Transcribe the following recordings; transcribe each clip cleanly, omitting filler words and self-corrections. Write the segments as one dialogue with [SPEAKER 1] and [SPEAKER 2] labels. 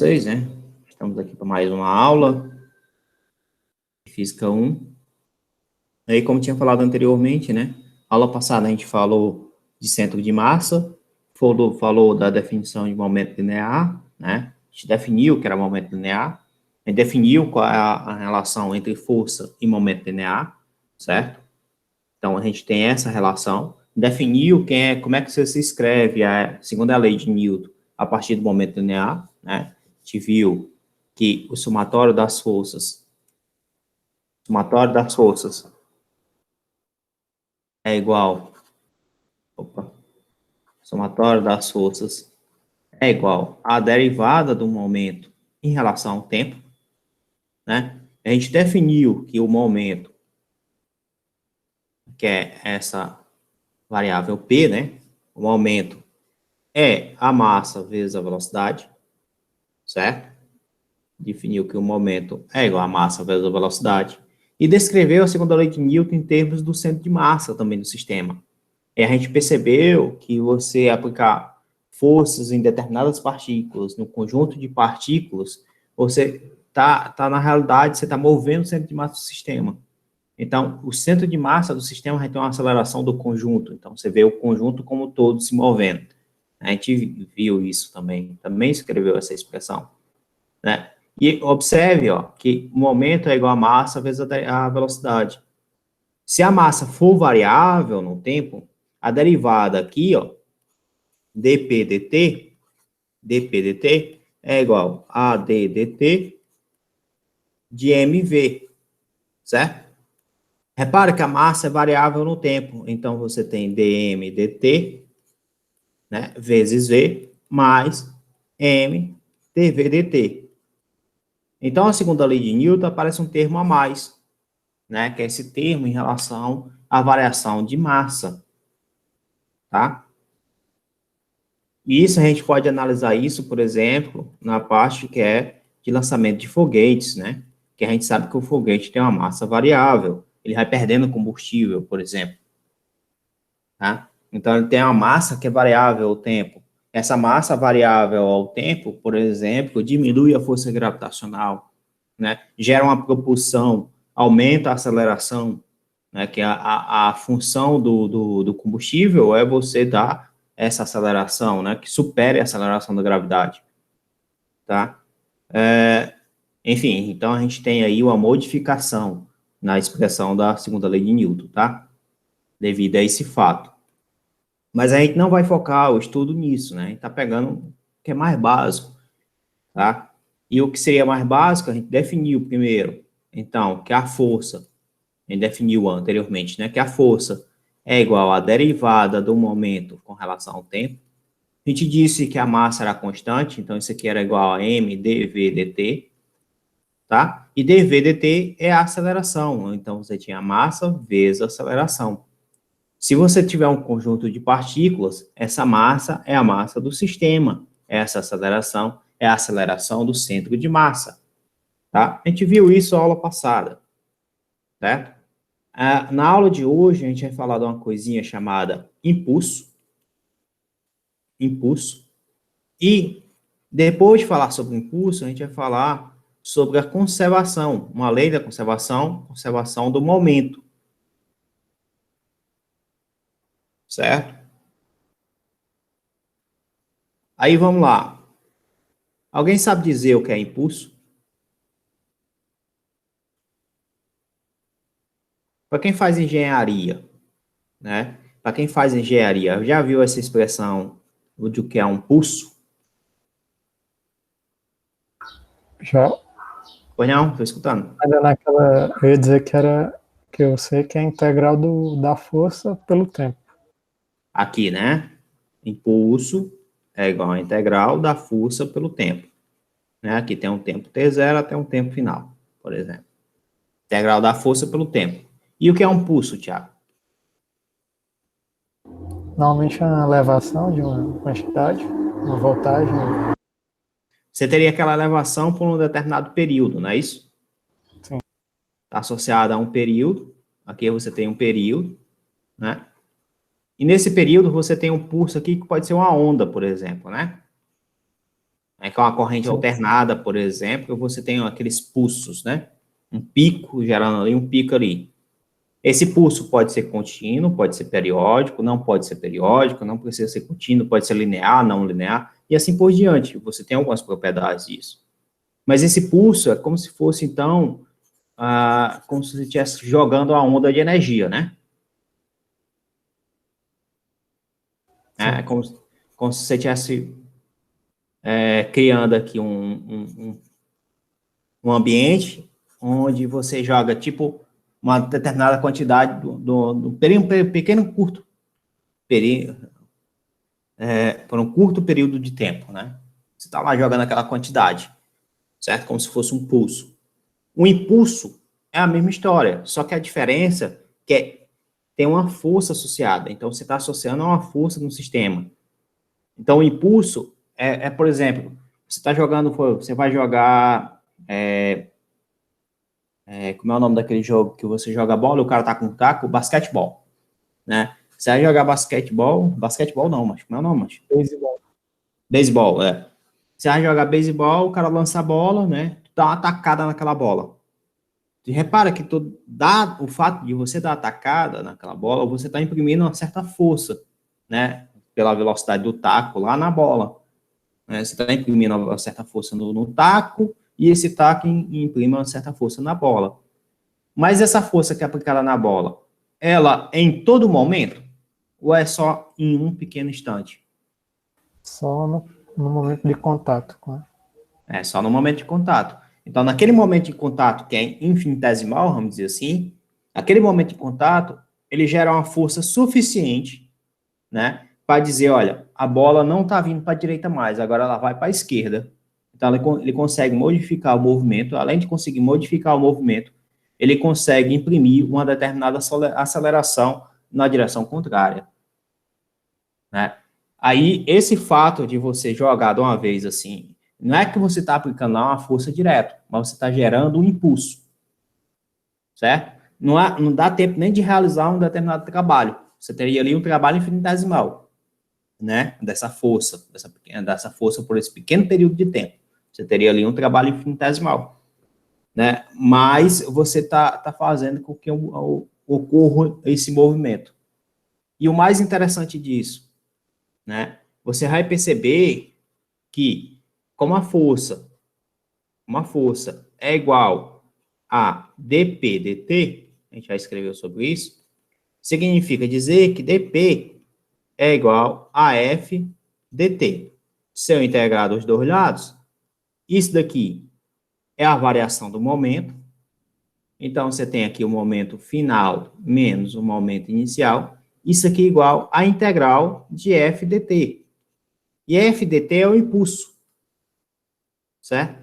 [SPEAKER 1] vocês, né? Estamos aqui para mais uma aula de Física 1. Aí, como tinha falado anteriormente, né? Aula passada a gente falou de centro de massa, falou da definição de momento linear, né? A gente definiu que era momento linear, a gente definiu qual é a relação entre força e momento linear, certo? Então, a gente tem essa relação, definiu como é que você se escreve, segundo a lei de Newton, a partir do momento linear, né? A gente viu que o somatório das forças é igual, somatório das forças é igual à derivada do momento em relação ao tempo, né? A gente definiu que o momento, que é essa variável P, né? O momento é a massa vezes a velocidade, certo? Definiu que o momento é igual a massa vezes a velocidade. E descreveu a segunda lei de Newton em termos do centro de massa também do sistema. E a gente percebeu que você aplicar forças em determinadas partículas, no conjunto de partículas, você na realidade, você está movendo o centro de massa do sistema. Então, o centro de massa do sistema vai ter uma aceleração do conjunto. Então, você vê o conjunto como todo se movendo. A gente viu isso também escreveu essa expressão, né? E observe, ó, que o momento é igual a massa vezes a velocidade. Se a massa for variável no tempo, a derivada aqui, ó, dp dt é igual a ddt de mv, certo? Repare que a massa é variável no tempo, então você tem dm dt, né, vezes v, mais m dv dt. Então, a segunda lei de Newton aparece um termo a mais, né, que é esse termo em relação à variação de massa, tá? E isso a gente pode analisar isso, por exemplo, na parte que é de lançamento de foguetes, né? Que a gente sabe que o foguete tem uma massa variável, ele vai perdendo combustível, por exemplo, tá? Então, ele tem uma massa que é variável ao tempo. Essa massa variável ao tempo, por exemplo, diminui a força gravitacional, né? Gera uma propulsão, aumenta a aceleração, né? Que a função do combustível é você dar essa aceleração, né? Que supere a aceleração da gravidade, tá? Enfim, então a gente tem aí uma modificação na expressão da segunda lei de Newton, tá? Devido a esse fato. Mas a gente não vai focar o estudo nisso, né? A gente tá pegando o que é mais básico, tá? E o que seria mais básico, a gente definiu primeiro, então, que a força, a gente definiu anteriormente, né? Que a força é igual à derivada do momento com relação ao tempo. A gente disse que a massa era constante, então isso aqui era igual a m dv dt, tá? E dv dt é a aceleração, então você tinha a massa vezes a aceleração. Se você tiver um conjunto de partículas, essa massa é a massa do sistema. Essa aceleração é a aceleração do centro de massa. Tá? A gente viu isso na aula passada. Certo? Na aula de hoje, a gente vai falar de uma coisinha chamada impulso. Impulso. E, depois de falar sobre o impulso, a gente vai falar sobre a conservação. Uma lei da conservação, conservação do momento. Certo? Aí vamos lá. Alguém sabe dizer o que é impulso? Para quem faz engenharia, né? Para quem faz engenharia, já viu essa expressão do que é um pulso?
[SPEAKER 2] Já.
[SPEAKER 1] Pois não? Estou escutando.
[SPEAKER 2] Ainda naquela, eu ia dizer que eu sei que é a integral da força pelo tempo.
[SPEAKER 1] Aqui, né? Impulso é igual a integral da força pelo tempo. Né? Aqui tem um tempo t0 até um tempo final, por exemplo. Integral da força pelo tempo. E o que é um pulso, Thiago?
[SPEAKER 2] Normalmente é uma elevação de uma quantidade, uma voltagem.
[SPEAKER 1] Você teria aquela elevação por um determinado período, não é isso?
[SPEAKER 2] Sim.
[SPEAKER 1] Está associada a um período. Aqui você tem um período, né? E nesse período você tem um pulso aqui que pode ser uma onda, por exemplo, né? né, que é uma corrente alternada, por exemplo, você tem aqueles pulsos, né? Um pico gerando ali, um pico ali. Esse pulso pode ser contínuo, pode ser periódico, não pode ser periódico, não precisa ser contínuo, pode ser linear, não linear, e assim por diante. Você tem algumas propriedades disso. Mas esse pulso é como se fosse, então, como se você estivesse jogando a onda de energia, né? É como se você estivesse criando aqui um ambiente onde você joga, tipo, uma determinada quantidade do pequeno, curto período, por um curto período de tempo, né? Você está lá jogando aquela quantidade, certo? Como se fosse um pulso. O impulso é a mesma história, só que a diferença é que tem uma força associada. Então, você está associando a uma força no sistema. Então, o impulso por exemplo, você está jogando, você vai jogar, como é o nome daquele jogo que você joga bola e o cara tá com um taco? Basquetebol, né? Você vai jogar basquetebol não, mas como é o nome, mas?
[SPEAKER 2] Beisebol.
[SPEAKER 1] Beisebol, Você vai jogar beisebol, o cara lança a bola, né? Tu dá uma atacada naquela bola. Tu repara que o fato de você dar atacada naquela bola, você está imprimindo uma certa força, né? Pela velocidade do taco lá na bola. Né? Você está imprimindo uma certa força no taco e esse taco imprime uma certa força na bola. Mas essa força que é aplicada na bola, ela é em todo momento ou é só em um pequeno instante?
[SPEAKER 2] Só no momento de contato, né?
[SPEAKER 1] É só no momento de contato. Então, naquele momento de contato que é infinitesimal, vamos dizer assim, aquele momento de contato, ele gera uma força suficiente, né, para dizer, olha, a bola não está vindo para a direita mais, agora ela vai para a esquerda. Então, ele consegue modificar o movimento, além de conseguir modificar o movimento, ele consegue imprimir uma determinada aceleração na direção contrária, né? Aí, esse fato de você jogar de uma vez assim, não é que você está aplicando lá uma força direta, mas você está gerando um impulso, certo? Não dá tempo nem de realizar um determinado trabalho. Você teria ali um trabalho infinitesimal, né? Dessa força por esse pequeno período de tempo. Você teria ali um trabalho infinitesimal, né? Mas você tá fazendo com que ocorra esse movimento. E o mais interessante disso, né? Você vai perceber que, como uma força é igual a dp dt, a gente já escreveu sobre isso, significa dizer que dp é igual a f dt. Se eu integrar dos dois lados, isso daqui é a variação do momento. Então, você tem aqui o momento final menos o momento inicial. Isso aqui é igual à integral de f dt. E f dt é o impulso, certo?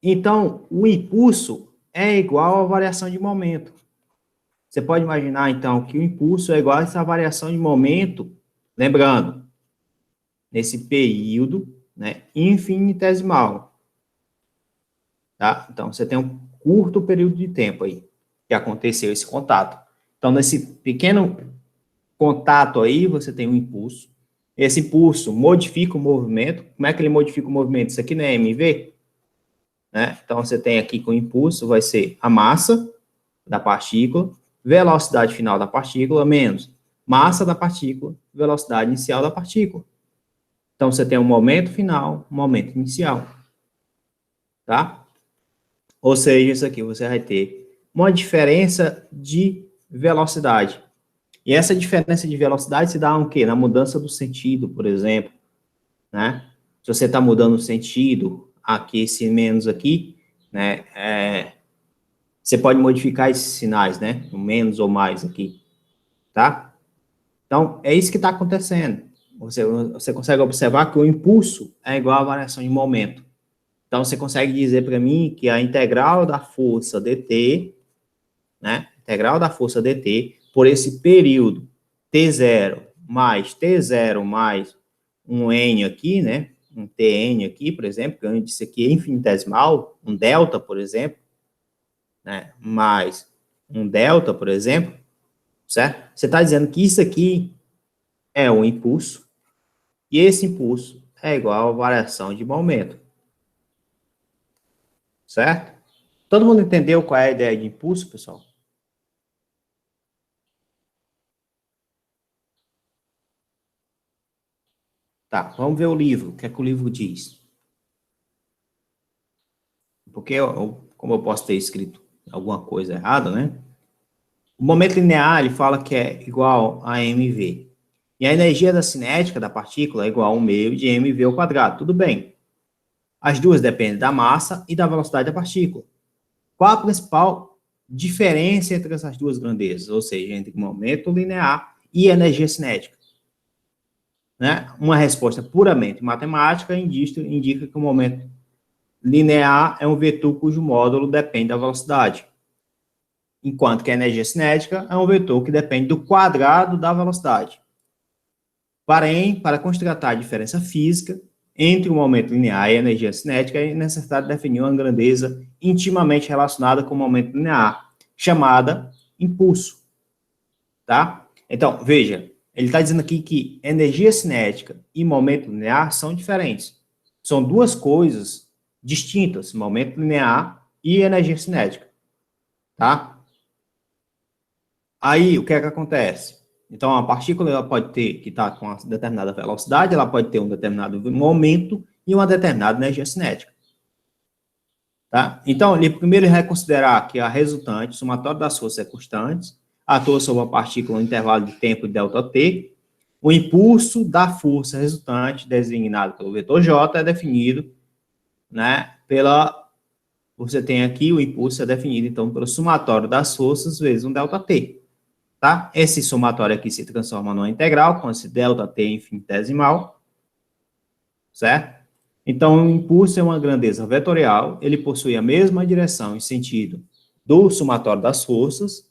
[SPEAKER 1] Então, o impulso é igual à variação de momento. Você pode imaginar, então, que o impulso é igual a essa variação de momento, lembrando, nesse período, né, infinitesimal. Tá? Então, você tem um curto período de tempo aí que aconteceu esse contato. Então, nesse pequeno contato aí, você tem um impulso. Esse impulso modifica o movimento. Como é que ele modifica o movimento? Isso aqui não é mv? Né? Então, você tem aqui que o impulso vai ser a massa da partícula, velocidade final da partícula, menos massa da partícula, velocidade inicial da partícula. Então, você tem um momento final, um momento inicial. Tá? Ou seja, isso aqui você vai ter uma diferença de velocidade. E essa diferença de velocidade se dá o quê? Na mudança do sentido, por exemplo. Né? Se você está mudando o sentido, aqui, esse menos aqui, né? Você pode modificar esses sinais, né? O menos ou mais aqui. Tá? Então, é isso que está acontecendo. Você consegue observar que o impulso é igual à variação de momento. Então, você consegue dizer para mim que a integral da força dt, né? Integral da força dt, por esse período t0 mais um n aqui, né? Um tn aqui, por exemplo, que eu disse aqui é infinitesimal, um delta, por exemplo, né? Mais um delta, por exemplo, certo? Você está dizendo que isso aqui é um impulso, e esse impulso é igual a variação de momento. Certo? Todo mundo entendeu qual é a ideia de impulso, pessoal? Tá, vamos ver o livro. O que é que o livro diz? Porque, como eu posso ter escrito alguma coisa errada, né? O momento linear, ele fala que é igual a mv. E a energia da cinética da partícula é igual a 1 meio de mv ao quadrado. Tudo bem. As duas dependem da massa e da velocidade da partícula. Qual a principal diferença entre essas duas grandezas? Ou seja, entre o momento linear e a energia cinética? Né? Uma resposta puramente matemática indica que o momento linear é um vetor cujo módulo depende da velocidade, enquanto que a energia cinética é um vetor que depende do quadrado da velocidade. Porém, para constatar a diferença física entre o momento linear e a energia cinética, é necessário definir uma grandeza intimamente relacionada com o momento linear, chamada impulso. Tá? Então, veja, ele está dizendo aqui que energia cinética e momento linear são diferentes. São duas coisas distintas, momento linear e energia cinética. Tá? Aí, o que é que acontece? Então, a partícula ela pode ter, que está com uma determinada velocidade, ela pode ter um determinado momento e uma determinada energia cinética. Tá? Então, ele primeiro vai considerar que a resultante, somatório das forças é constante, atua sobre a partícula no intervalo de tempo de ΔT, o impulso da força resultante, designado pelo vetor J, é definido, né, você tem aqui, o impulso é definido, então, pelo somatório das forças vezes um ΔT. Tá? Esse somatório aqui se transforma numa integral, com esse ΔT infinitesimal, certo? Então, o impulso é uma grandeza vetorial, ele possui a mesma direção e sentido do somatório das forças,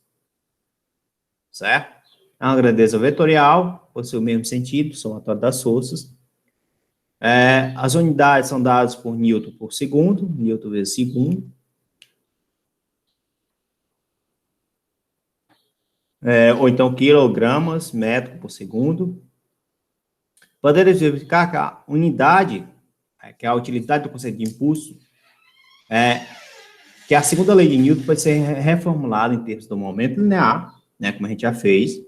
[SPEAKER 1] certo? É uma grandeza vetorial, possui o mesmo sentido, somatório das forças. As unidades são dadas por Newton por segundo, Newton vezes segundo. Ou então quilogramas, metro por segundo. Podemos verificar que a unidade, que é a utilidade do conceito de impulso, que a segunda lei de Newton pode ser reformulada em termos do momento linear, né, como a gente já fez.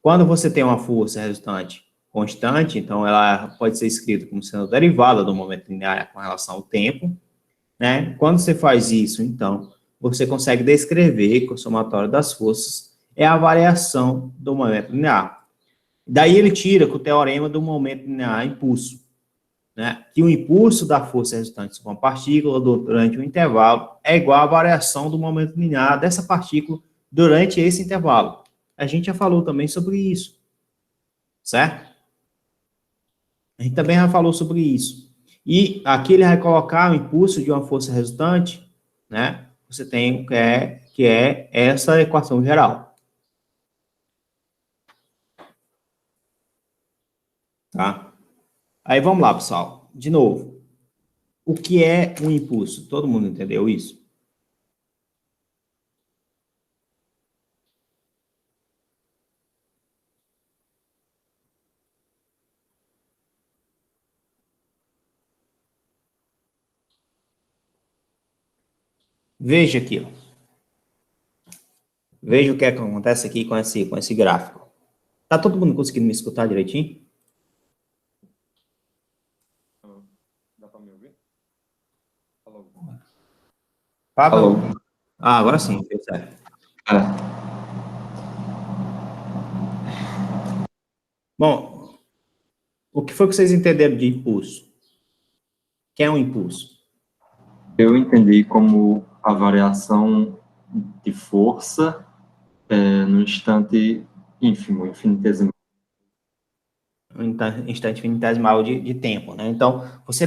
[SPEAKER 1] Quando você tem uma força resultante constante, então ela pode ser escrita como sendo derivada do momento linear com relação ao tempo, né? Quando você faz isso, então, você consegue descrever que o somatório das forças é a variação do momento linear. Daí ele tira que o teorema do momento linear é impulso, né? Que o impulso da força resultante sobre uma partícula durante um intervalo é igual à variação do momento linear dessa partícula durante esse intervalo. A gente já falou também sobre isso, certo? A gente também já falou sobre isso. E aqui ele vai colocar o impulso de uma força resultante, né? Você tem que é essa equação geral. Tá? Aí vamos lá, pessoal. De novo. O que é um impulso? Todo mundo entendeu isso? Veja aqui, ó. Veja o que é que acontece aqui com esse gráfico. Tá todo mundo conseguindo me escutar direitinho?
[SPEAKER 3] Dá para me ouvir? Alô?
[SPEAKER 1] Alô? Ah, agora sim, deu certo. Bom, o que foi que vocês entenderam de impulso? O que é um impulso?
[SPEAKER 3] Eu entendi como a variação de força no instante ínfimo, infinitesimal.
[SPEAKER 1] Um instante infinitesimal de tempo, né? Então,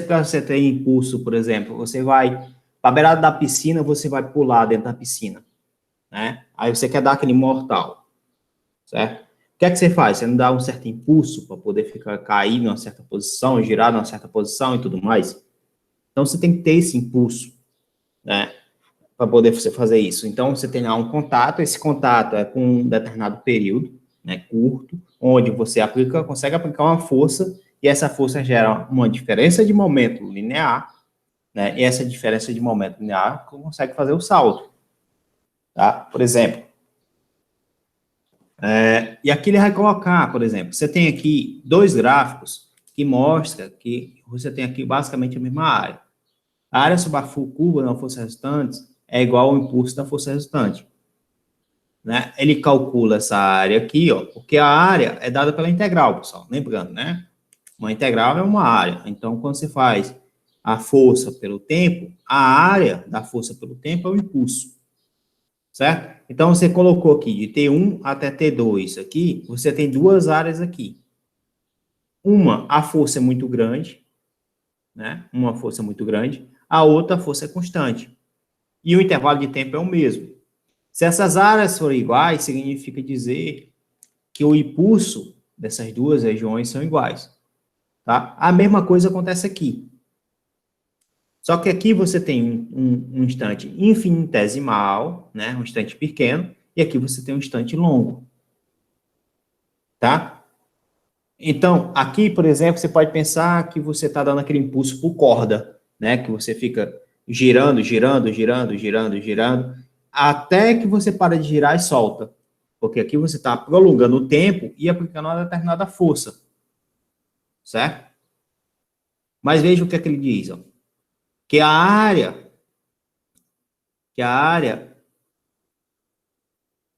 [SPEAKER 1] para você ter impulso, por exemplo, você vai para a beirada da piscina, você vai pular dentro da piscina, né? Aí você quer dar aquele mortal, certo? O que é que você faz? Você não dá um certo impulso para poder cair numa certa posição, girar numa certa posição e tudo mais? Então, você tem que ter esse impulso, né? Para poder você fazer isso. Então, você tem lá um contato, esse contato é com um determinado período, né, curto, onde você consegue aplicar uma força e essa força gera uma diferença de momento linear, né? E essa diferença de momento linear consegue fazer o salto, tá? Por exemplo, e aqui ele vai colocar, por exemplo, você tem aqui dois gráficos que mostram que você tem aqui basicamente a mesma área. A área sobre a curva da força resultante é igual ao impulso da força resultante, né? Ele calcula essa área aqui, ó, porque a área é dada pela integral, pessoal, lembrando, né? Uma integral é uma área. Então, quando você faz a força pelo tempo, a área da força pelo tempo é o impulso, certo? Então, você colocou aqui de T1 até T2 aqui, você tem duas áreas aqui. Uma, a força é muito grande, né? Uma força muito grande. A outra, a força é constante. E o intervalo de tempo é o mesmo. Se essas áreas forem iguais, significa dizer que o impulso dessas duas regiões são iguais, tá? A mesma coisa acontece aqui. Só que aqui você tem um instante infinitesimal, né? Um instante pequeno, e aqui você tem um instante longo, tá? Então, aqui, por exemplo, você pode pensar que você está dando aquele impulso por corda, né? Que você fica girando, girando, girando, girando, girando, até que você para de girar e solta. Porque aqui você está prolongando o tempo e aplicando uma determinada força, certo? Mas veja o que é que ele diz, ó. Que a área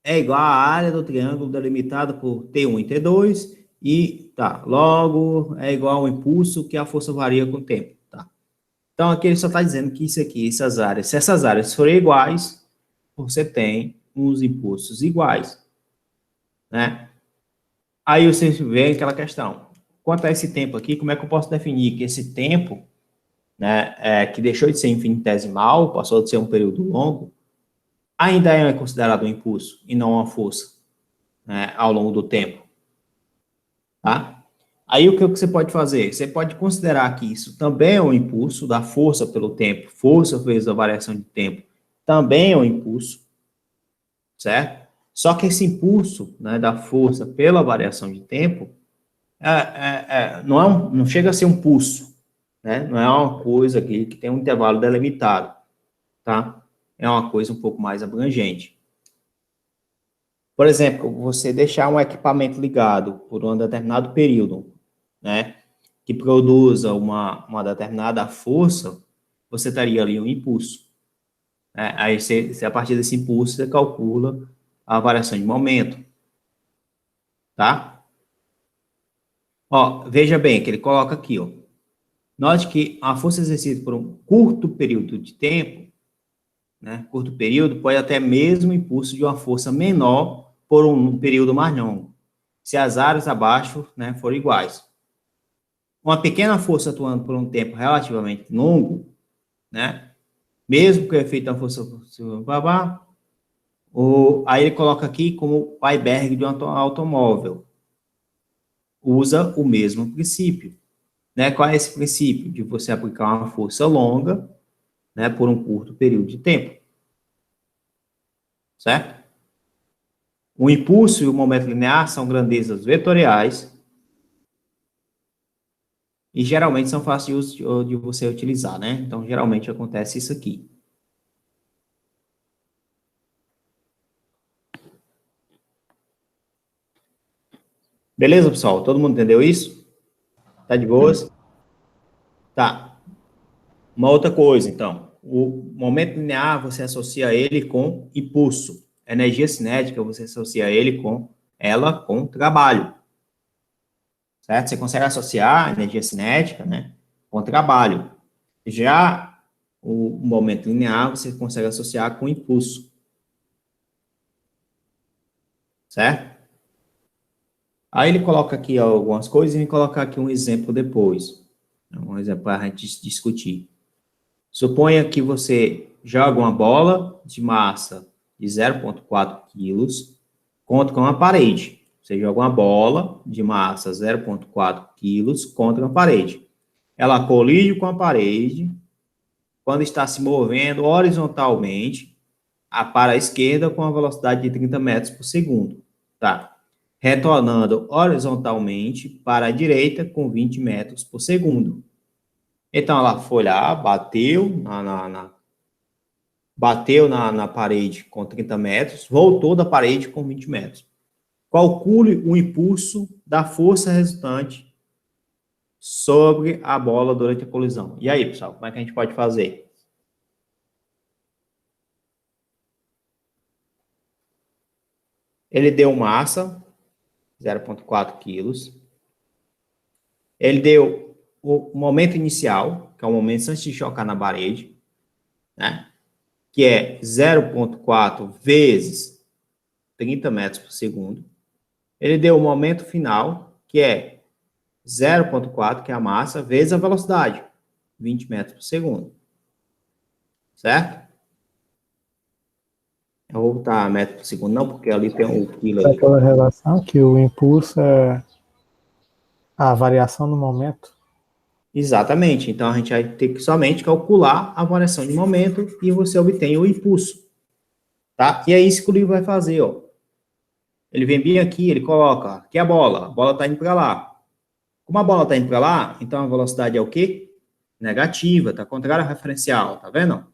[SPEAKER 1] é igual à área do triângulo delimitado por T1 e T2, e tá, logo é igual ao impulso que a força varia com o tempo, tá? Então aqui ele só está dizendo que isso aqui, essas áreas, se essas áreas forem iguais, você tem uns impulsos iguais, né? Aí você vê aquela questão, quanto a esse tempo aqui, como é que eu posso definir que esse tempo, né, que deixou de ser infinitesimal, passou de ser um período longo, ainda é considerado um impulso e não uma força, né, ao longo do tempo, tá? Aí o que você pode fazer? Você pode considerar que isso também é um impulso da força pelo tempo, força vezes a variação de tempo, também é um impulso, certo? Só que esse impulso, né, da força pela variação de tempo não chega a ser um pulso, né? Não é uma coisa aqui que tem um intervalo delimitado, tá? É uma coisa um pouco mais abrangente. Por exemplo, você deixar um equipamento ligado por um determinado período, né, que produza uma determinada força, você teria ali um impulso, né? Aí, a partir desse impulso, você calcula a variação de momento, tá? Ó, veja bem que ele coloca aqui, ó. Note que a força exercida por um curto período de tempo, né, curto período, pode até mesmo o impulso de uma força menor por um período mais longo, se as áreas abaixo, né, forem iguais. Uma pequena força atuando por um tempo relativamente longo, né, mesmo que o efeito da força, aí ele coloca aqui como o iceberg de um automóvel, usa o mesmo princípio, né? Qual é esse princípio? De você aplicar uma força longa, né, por um curto período de tempo, certo? O impulso e o momento linear são grandezas vetoriais e geralmente são fáceis de você utilizar, né? Então, geralmente acontece isso aqui. Beleza, pessoal? Todo mundo entendeu isso? Tá de boas? Tá. Uma outra coisa, então. O momento linear, você associa ele com impulso. Energia cinética, você associa ele com trabalho. Certo? Você consegue associar a energia cinética, né, com trabalho. Já o momento linear, você consegue associar com impulso. Certo? Aí ele coloca aqui algumas coisas e vai colocar aqui um exemplo depois. Um exemplo para a gente discutir. Suponha que você joga uma bola de massa de 0,4 quilos contra uma parede. Você joga uma bola de massa 0,4 quilos contra uma parede. Ela colide com a parede quando está se movendo horizontalmente para a esquerda com a velocidade de 30 metros por segundo. Tá? retornando horizontalmente para a direita com 20 metros por segundo. Então, ela foi lá, bateu na parede com 30 metros, voltou da parede com 20 metros. Calcule o impulso da força resultante sobre a bola durante a colisão. E aí, pessoal, como é que a gente pode fazer? Ele deu massa, 0,4 quilos. Ele deu o momento inicial, que é o momento antes de chocar na parede, né? Que é 0,4 vezes 30 metros por segundo. Ele deu o momento final, que é 0,4, que é a massa, vezes a velocidade, 20 metros por segundo. Certo? Eu vou botar metro por segundo, não, porque ali tem um quilo
[SPEAKER 2] É
[SPEAKER 1] ali.
[SPEAKER 2] aquela relação que o impulso é a variação no momento.
[SPEAKER 1] Exatamente. Então, a gente vai ter que somente calcular a variação de momento e você obtém o impulso. Tá? E é isso que o livro vai fazer, ó. Ele vem bem aqui, ele coloca, aqui é a bola está indo para lá. Como a bola está indo para lá, então a velocidade é o quê? Negativa, está contrária ao referencial, tá vendo?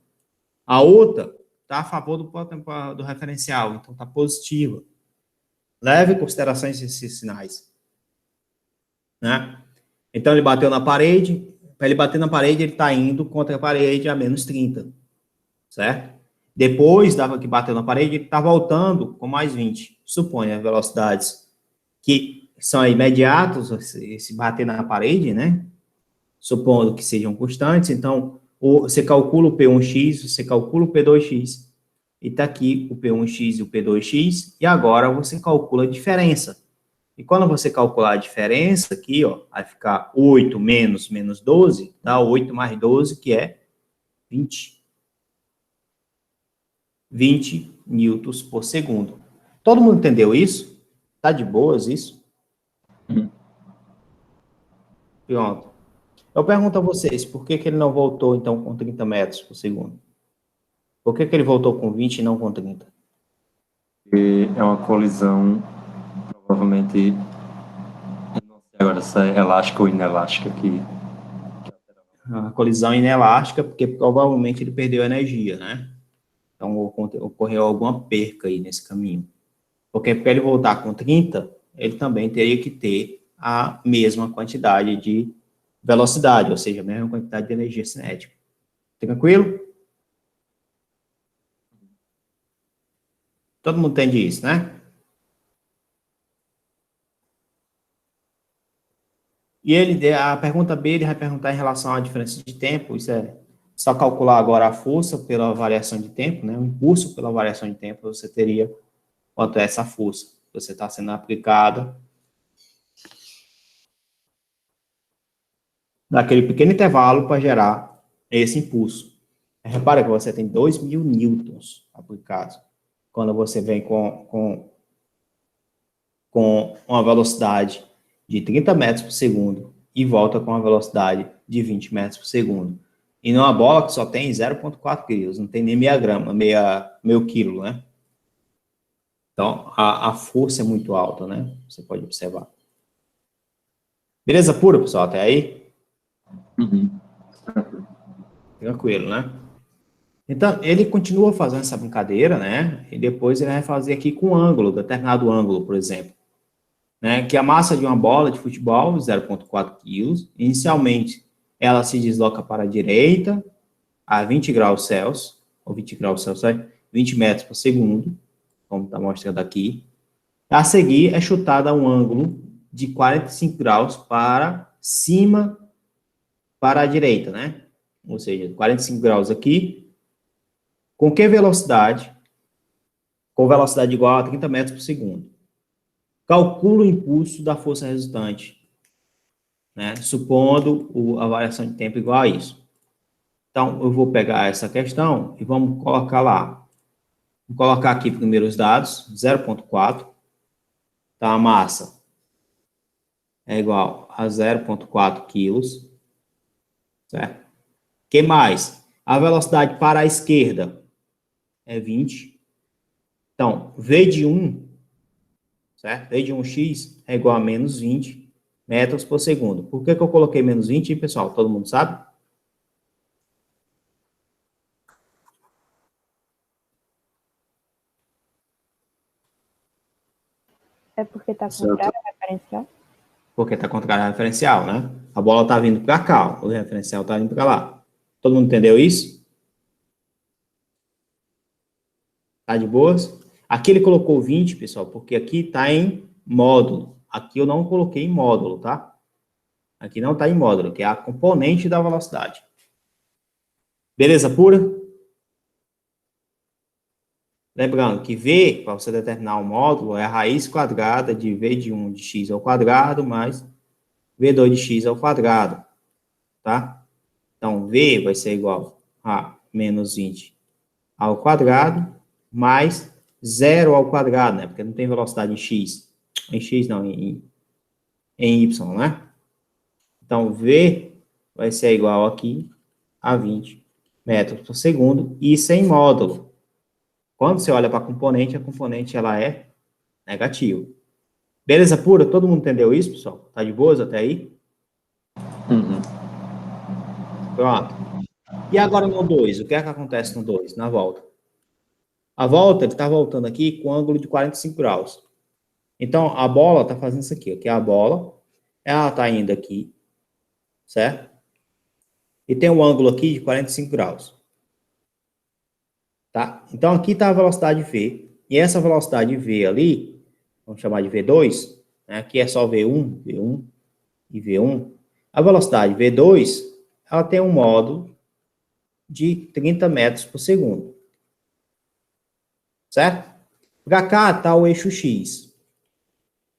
[SPEAKER 1] A outra está a favor do referencial, então está positiva. Leve em consideração esses sinais. Né? Então ele bateu na parede, para ele bater na parede, ele está indo contra a parede a menos 30, certo? Depois que bateu na parede, ele está voltando com mais 20. Suponha as velocidades que são imediatas, se bater na parede, né? Supondo que sejam constantes, então você calcula o P1x, você calcula o P2x, e está aqui o P1x e o P2x, e agora você calcula a diferença. E quando você calcular a diferença aqui, ó, vai ficar 8 menos 12, dá 8 mais 12, que é 20. 20 newtons por segundo. Todo mundo entendeu isso? Tá de boas isso? Pronto. Eu pergunto a vocês, por que ele não voltou, então, com 30 metros por segundo? Por que ele voltou com 20 e não com 30?
[SPEAKER 3] É uma colisão, provavelmente, não sei agora se é elástica ou inelástica aqui.
[SPEAKER 1] A colisão inelástica, porque provavelmente ele perdeu energia, né? Então, ocorreu alguma perca aí nesse caminho. Porque para ele voltar com 30, ele também teria que ter a mesma quantidade de velocidade, ou seja, a mesma quantidade de energia cinética. Tranquilo? Todo mundo entende isso, né? E a pergunta B, ele vai perguntar em relação à diferença de tempo, isso é só calcular agora a força pela variação de tempo, né? O impulso pela variação de tempo, você teria quanto é essa força que você está sendo aplicada naquele pequeno intervalo para gerar esse impulso. Repara que você tem 2.000 newtons aplicados quando você vem com uma velocidade de 30 metros por segundo e volta com uma velocidade de 20 metros por segundo. E numa bola que só tem 0,4 quilos, não tem nem meio quilo, né? Então, a força é muito alta, né? Você pode observar. Beleza pura, pessoal? Até aí?
[SPEAKER 3] Uhum.
[SPEAKER 1] Tranquilo, né? Então, ele continua fazendo essa brincadeira, né? E depois ele vai fazer aqui com ângulo, determinado ângulo, por exemplo. Né? Que a massa de uma bola de futebol, 0,4 quilos, inicialmente ela se desloca para a direita a 20 graus Celsius, ou 20 graus Celsius, 20 metros por segundo, como está mostrando aqui. A seguir, é chutada a um ângulo de 45 graus para cima, para a direita, né? Ou seja, 45 graus aqui. Com que velocidade? Com velocidade igual a 30 metros por segundo. Calcula o impulso da força resultante, né? Supondo a variação de tempo igual a isso. Então, eu vou pegar essa questão e vamos colocar lá. Vou colocar aqui primeiro os dados, 0,4. Tá, a massa é igual a 0,4 quilos, certo? Que mais? A velocidade para a esquerda é 20. Então, V de 1, certo? V de 1x é igual a menos 20 metros por segundo. Por que eu coloquei menos 20, pessoal? Todo mundo sabe?
[SPEAKER 4] É porque tá contrário a referencial?
[SPEAKER 1] Porque está contrário ao referencial, né? A bola está vindo para cá, ó, o referencial está vindo para lá. Todo mundo entendeu isso? Tá de boas? Aqui ele colocou 20, pessoal, porque aqui está em módulo. Aqui eu não coloquei em módulo, tá? Aqui não está em módulo, que é a componente da velocidade. Beleza pura? Lembrando que V, para você determinar o módulo, é a raiz quadrada de V de 1 de x ao quadrado mais V2 de x ao quadrado, tá? Então, V vai ser igual a menos 20 ao quadrado mais 0 ao quadrado, né? Porque não tem velocidade em x. Em x não, em y, né? Então, V vai ser igual aqui a 20 metros por segundo e sem módulo. Quando você olha para a componente ela é negativa. Beleza pura? Todo mundo entendeu isso, pessoal? Tá de boas até aí?
[SPEAKER 3] Uhum.
[SPEAKER 1] Pronto. E agora no 2, o que é que acontece no 2, na volta? A volta, ele está voltando aqui com ângulo de 45 graus. Então, a bola está fazendo isso aqui, que é a bola, ela está indo aqui, certo? E tem um ângulo aqui de 45 graus. Tá? Então, aqui está a velocidade V, e essa velocidade V ali, vamos chamar de V2, né? Aqui é só V1, V1 e V1. A velocidade V2, ela tem um módulo de 30 metros por segundo. Certo? Para cá está o eixo X.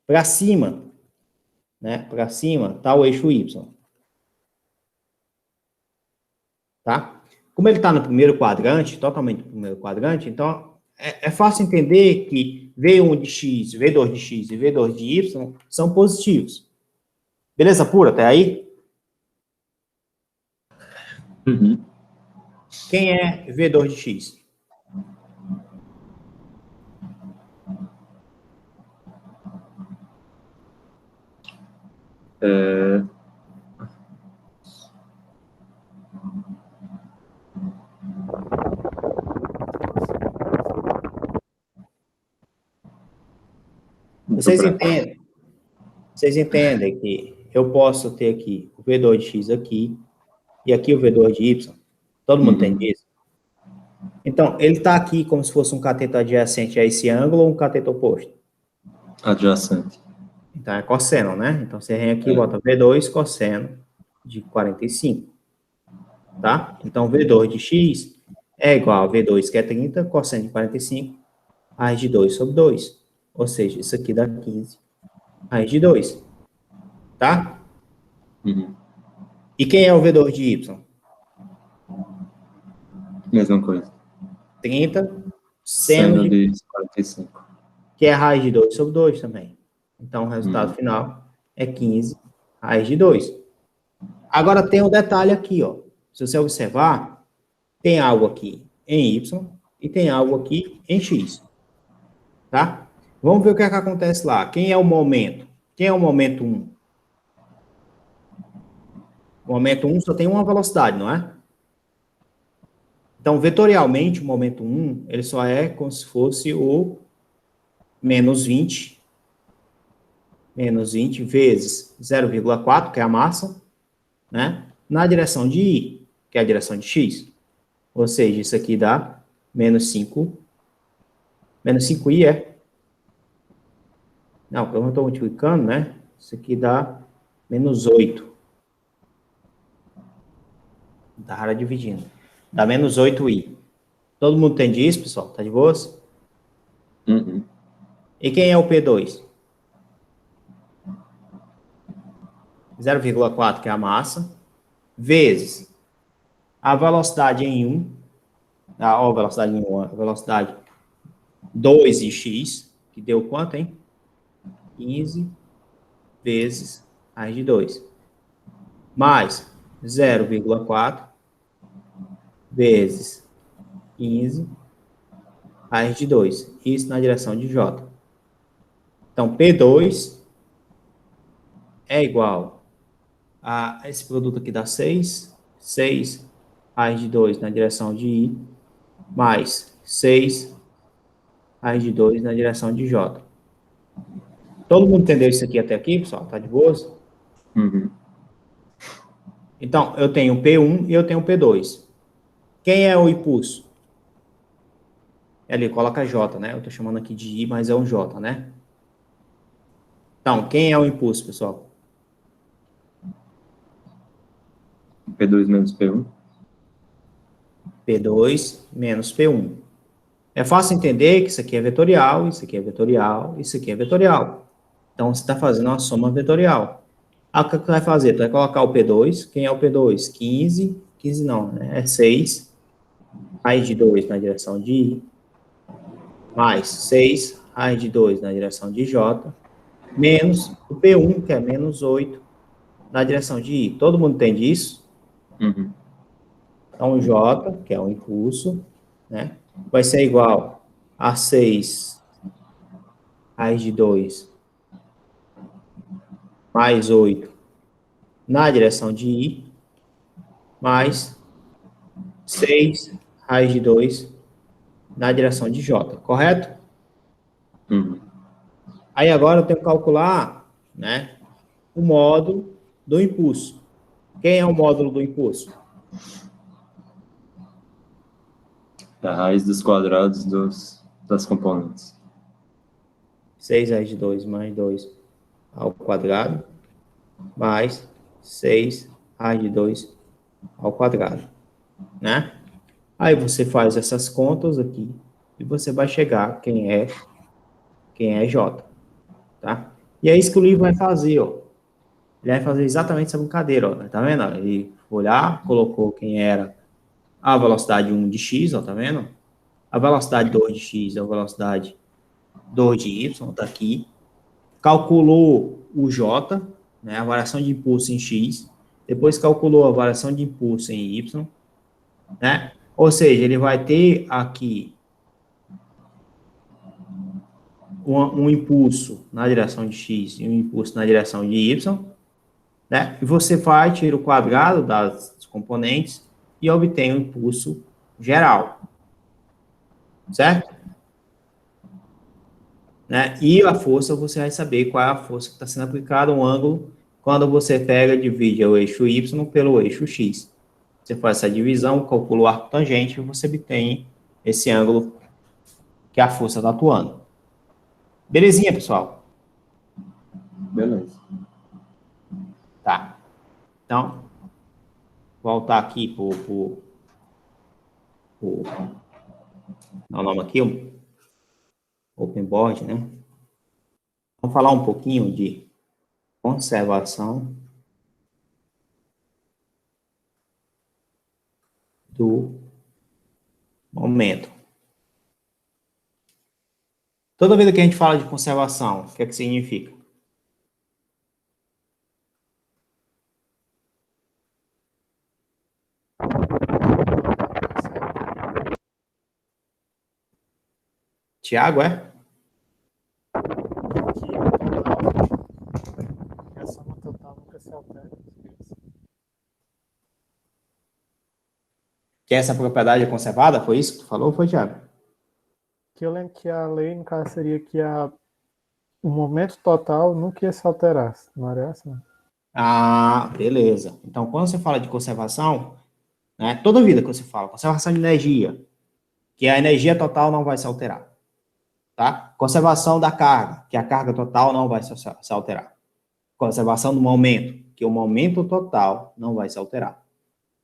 [SPEAKER 1] Para cima, né? Para cima está o eixo Y. Tá? Como ele está no primeiro quadrante, totalmente no primeiro quadrante, então é fácil entender que V1 de x, V2 de x e V2 de y são positivos. Beleza pura até aí?
[SPEAKER 3] Uhum.
[SPEAKER 1] Quem é V2 de x? Vocês entendem que eu posso ter aqui o V2 de x aqui e aqui o V2 de y? Todo mundo entende isso? Então, ele está aqui como se fosse um cateto adjacente a esse ângulo ou um cateto oposto?
[SPEAKER 3] Adjacente.
[SPEAKER 1] Então, é cosseno, né? Então, você vem aqui e bota V2 cosseno de 45. Tá? Então, V2 de x é igual a V2, que é 30, cosseno de 45, raiz de 2 sobre 2. Ou seja, isso aqui dá 15, raiz de 2. Tá?
[SPEAKER 3] Uhum.
[SPEAKER 1] E quem é o V2 de y?
[SPEAKER 3] Mesma coisa.
[SPEAKER 1] 30,
[SPEAKER 3] Seno de 45.
[SPEAKER 1] que é a raiz de 2 sobre 2 também. Então, o resultado final é 15, raiz de 2. Agora, tem um detalhe aqui, ó. Se você observar, tem algo aqui em y e tem algo aqui em x. Tá? Vamos ver o que é que acontece lá. Quem é o momento? Quem é o momento 1? O momento 1 só tem uma velocidade, não é? Então, vetorialmente, o momento 1, ele só é como se fosse o menos 20 vezes 0,4, que é a massa, né? Na direção de y, que é a direção de x. Ou seja, isso aqui dá menos 5. Menos 5i é? Não, eu não estou multiplicando, né? Isso aqui dá menos 8. Tá rara dividindo. Dá menos 8i. Todo mundo entende isso, pessoal? Tá de boas?
[SPEAKER 3] Uhum.
[SPEAKER 1] E quem é o P2? 0,4, que é a massa, vezes a velocidade em 1, a velocidade em 1, a velocidade 2 de x, que deu quanto, hein? 15 vezes raiz de 2. Mais 0,4 vezes 15 raiz de 2. Isso na direção de j. Então, P2 é igual a esse produto aqui dá 6, 6 raiz de 2 na direção de I, mais 6 raiz de 2 na direção de J. Todo mundo entendeu isso aqui até aqui, pessoal? Tá de boas?
[SPEAKER 3] Uhum.
[SPEAKER 1] Então, eu tenho P1 e eu tenho P2. Quem é o impulso? Ali, coloca J, né? Eu estou chamando aqui de I, mas é um J, né? Então, quem é o impulso, pessoal?
[SPEAKER 3] P2 menos P1.
[SPEAKER 1] P2 menos P1. É fácil entender que isso aqui é vetorial, isso aqui é vetorial, isso aqui é vetorial. Então, você está fazendo uma soma vetorial. Ah, o que você vai fazer? Tu vai colocar o P2. Quem é o P2? 15. 15 não, né? É 6. Raiz de 2 na direção de I. Mais 6. Raiz de 2 na direção de J. Menos o P1, que é menos 8, na direção de I. Todo mundo entende isso?
[SPEAKER 3] Uhum.
[SPEAKER 1] Então, o J, que é o impulso, né, vai ser igual a 6 raiz de 2 mais 8 na direção de I, mais 6 raiz de 2 na direção de J, correto?
[SPEAKER 3] Uhum.
[SPEAKER 1] Aí agora eu tenho que calcular, né, o módulo do impulso. Quem é o módulo do impulso?
[SPEAKER 3] É a raiz dos quadrados das componentes.
[SPEAKER 1] 6 raiz de 2 mais 2 ao quadrado, mais 6 raiz de 2 ao quadrado, né? Aí você faz essas contas aqui e você vai chegar quem é J, tá? E é isso que o livro vai fazer, ó. Ele vai fazer exatamente essa brincadeira, ó. Tá vendo? Ele foi lá, colocou quem era a velocidade 1 de x, ó, tá vendo? A velocidade 2 de x é a velocidade 2 de y, tá aqui. Calculou o J, né, a variação de impulso em x, depois calculou a variação de impulso em y, né? Ou seja, ele vai ter aqui um impulso na direção de x e um impulso na direção de y, né? E você vai, tira o quadrado das componentes e obtém o impulso geral, certo? Né? E a força, você vai saber qual é a força que está sendo aplicada, um ângulo, quando você pega e divide o eixo y pelo eixo x. Você faz essa divisão, calcula o arco tangente e você obtém esse ângulo que a força está atuando. Belezinha, pessoal?
[SPEAKER 3] Beleza.
[SPEAKER 1] Tá. Então, voltar aqui para o nome aqui, o Open Board, né? Vamos falar um pouquinho de conservação do momento. Toda vez que a gente fala de conservação, o que é que significa? Tiago, é?
[SPEAKER 2] A soma total nunca se altera.
[SPEAKER 1] Que essa propriedade é conservada? Foi isso que tu falou ou foi, Tiago?
[SPEAKER 2] Que eu lembro que a lei, no caso, seria que o momento total nunca ia se alterar, não era essa? Né?
[SPEAKER 1] Ah, beleza. Então, quando você fala de conservação, né, toda vida que você fala, conservação de energia, que a energia total não vai se alterar, tá? Conservação da carga, que a carga total não vai se alterar. Conservação do momento, que o momento total não vai se alterar,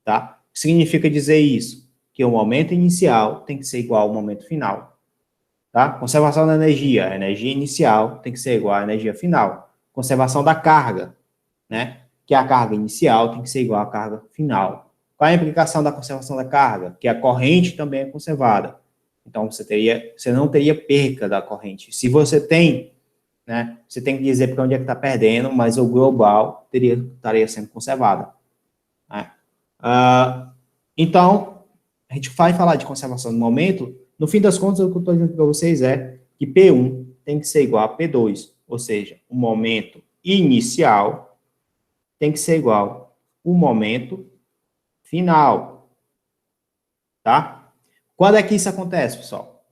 [SPEAKER 1] tá? O que significa dizer isso? Que o momento inicial tem que ser igual ao momento final, tá? Conservação da energia, a energia inicial tem que ser igual à energia final. Conservação da carga, né? Que a carga inicial tem que ser igual à carga final. Qual é a implicação da conservação da carga? Que a corrente também é conservada. Então, você não teria perca da corrente. Se você tem, né, você tem que dizer para onde é que está perdendo, mas o global estaria sendo conservada. Né? Então, a gente vai falar de conservação do momento. No fim das contas, o que eu estou dizendo para vocês é que P1 tem que ser igual a P2. ou seja, o momento inicial tem que ser igual ao momento final, tá? Quando é que isso acontece, pessoal?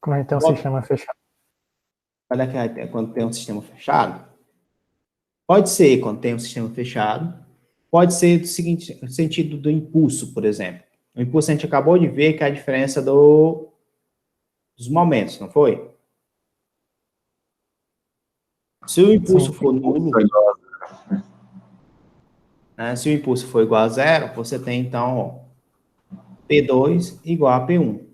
[SPEAKER 2] Quando a gente tem um
[SPEAKER 1] Bom.
[SPEAKER 2] sistema fechado.
[SPEAKER 1] Quando é que é quando tem um sistema fechado? Pode ser quando tem um sistema fechado, pode ser do seguinte, no sentido do impulso, por exemplo. O impulso a gente acabou de ver que é a diferença dos momentos, não foi? Se o impulso for nulo, né, se o impulso for igual a zero, você tem, então, ó, P2 igual a P1.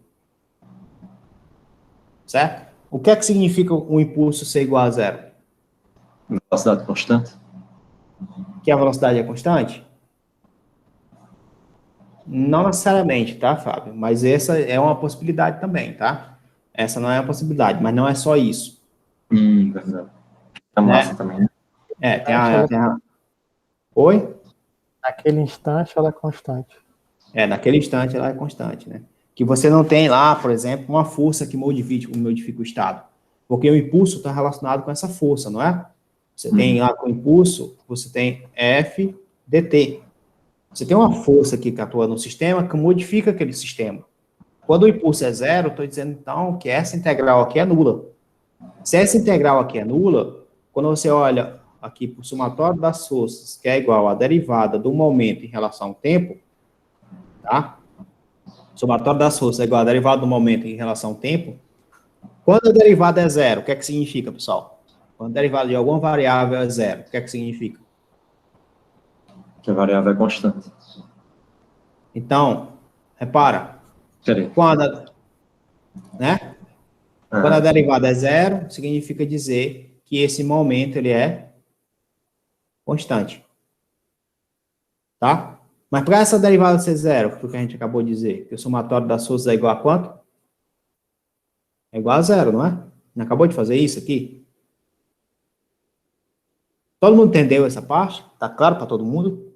[SPEAKER 1] Certo? O que é que significa o impulso ser igual a zero?
[SPEAKER 3] Velocidade constante?
[SPEAKER 1] Que a velocidade é constante? Não necessariamente, tá, Fábio? Mas essa é uma possibilidade também, tá? Essa não é uma possibilidade, mas não é só isso.
[SPEAKER 3] Verdade. A massa
[SPEAKER 1] Né?
[SPEAKER 3] também, né?
[SPEAKER 1] Tem a... Oi?
[SPEAKER 2] Naquele instante, ela é constante.
[SPEAKER 1] Naquele instante ela é constante, né? Que você não tem lá, por exemplo, uma força que modifica o estado. Porque o impulso está relacionado com essa força, não é? Você tem lá com o impulso, você tem F dt. Você tem uma força aqui que atua no sistema que modifica aquele sistema. Quando o impulso é zero, estou dizendo, então, que essa integral aqui é nula. Se essa integral aqui é nula, quando você olha aqui para o somatório das forças, que é igual à derivada do momento em relação ao tempo, tá? Somatório das forças é igual à derivada do momento em relação ao tempo. Quando a derivada é zero, o que é que significa, pessoal? Quando a derivada de alguma variável é zero, o que é que significa?
[SPEAKER 3] Que a variável é constante.
[SPEAKER 1] Então, repara, quando a derivada é zero, significa dizer que esse momento ele é constante. Tá? Mas para essa derivada ser zero, o que a gente acabou de dizer, que o somatório das forças é igual a quanto? É igual a zero, não é? Não acabou de fazer isso aqui? Todo mundo entendeu essa parte? Tá claro para todo mundo?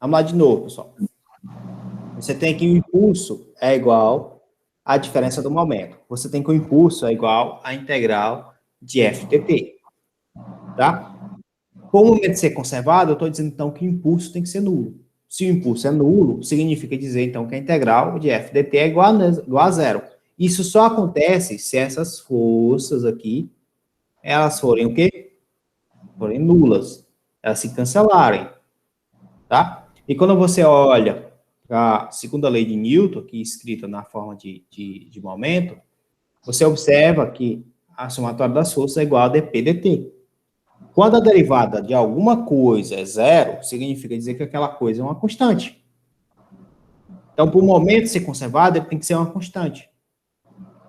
[SPEAKER 1] Vamos lá de novo, pessoal. Você tem que o impulso é igual à diferença do momento. Você tem que o impulso é igual à integral de f dt. Tá? Por o momento ser conservado, eu estou dizendo, então, que o impulso tem que ser nulo. Se o impulso é nulo, significa dizer, então, que a integral de f dt é igual a zero. Isso só acontece se essas forças aqui, elas forem o quê? Forem nulas. Elas se cancelarem. Tá? E quando você olha a segunda lei de Newton, aqui escrita na forma de momento, você observa que a somatória das forças é igual a dp dt. Quando a derivada de alguma coisa é zero, significa dizer que aquela coisa é uma constante. Então, para o momento ser conservado, ele tem que ser uma constante.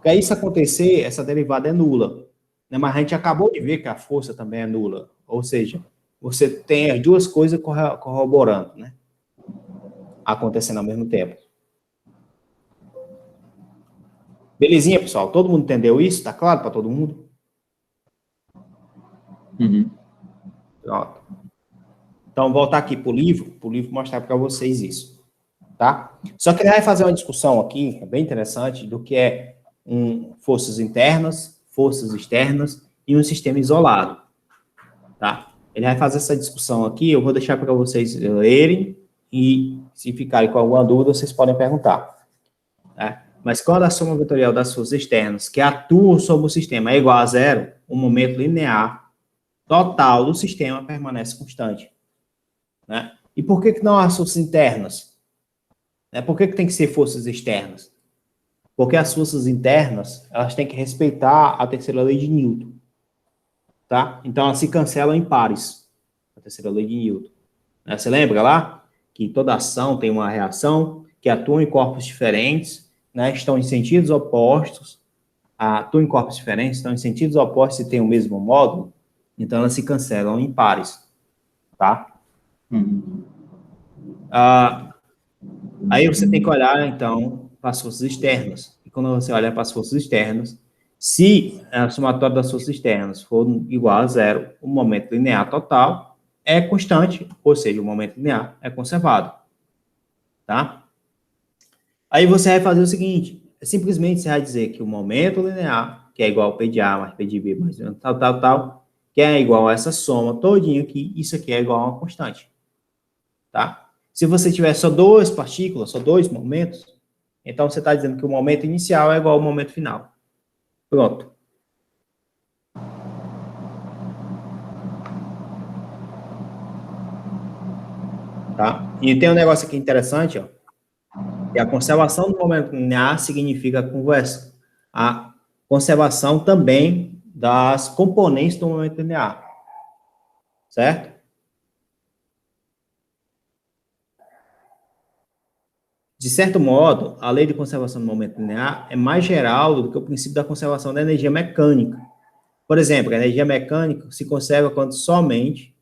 [SPEAKER 1] Para isso acontecer, essa derivada é nula. Né? Mas a gente acabou de ver que a força também é nula. Ou seja, você tem as duas coisas corroborando, né? Acontecendo ao mesmo tempo. Belezinha, pessoal? Todo mundo entendeu isso? Tá claro para todo mundo? Pronto. Então, voltar aqui para o livro mostrar para vocês isso. Tá? Só que ele vai fazer uma discussão aqui, bem interessante, do que é forças internas, forças externas e um sistema isolado. Tá? Ele vai fazer essa discussão aqui, eu vou deixar para vocês lerem e, se ficarem com alguma dúvida, vocês podem perguntar. Tá? Mas quando a soma vetorial das forças externas que atuam sobre o sistema é igual a zero, o momento linear total do sistema permanece constante. Né? E por que não há forças internas? Por que tem que ser forças externas? Porque as forças internas, elas têm que respeitar a terceira lei de Newton. Tá? Então, elas se cancelam em pares. A terceira lei de Newton. Você lembra lá? Que toda ação tem uma reação, que atuam em corpos diferentes, né? Estão em sentidos opostos, atuam em corpos diferentes, estão em sentidos opostos e têm o mesmo módulo, então elas se cancelam em pares. Tá? Aí você tem que olhar, então, para as forças externas. E quando você olha para as forças externas, Se a somatória das forças externas for igual a zero, o momento linear total é constante, ou seja, o momento linear é conservado. Tá? Aí você vai fazer o seguinte, simplesmente você vai dizer que o momento linear, que é igual a P de A mais P de B mais tal, que é igual a essa soma todinha aqui, isso aqui é igual a uma constante. Tá? Se você tiver só duas partículas, só dois momentos, então você está dizendo que o momento inicial é igual ao momento final. Pronto. Tá? E tem um negócio aqui interessante, ó. E a conservação do momento linear significa a conservação também das componentes do momento linear. Certo? De certo modo, a lei de conservação do momento linear é mais geral do que o princípio da conservação da energia mecânica. Por exemplo, a energia mecânica se conserva quando somente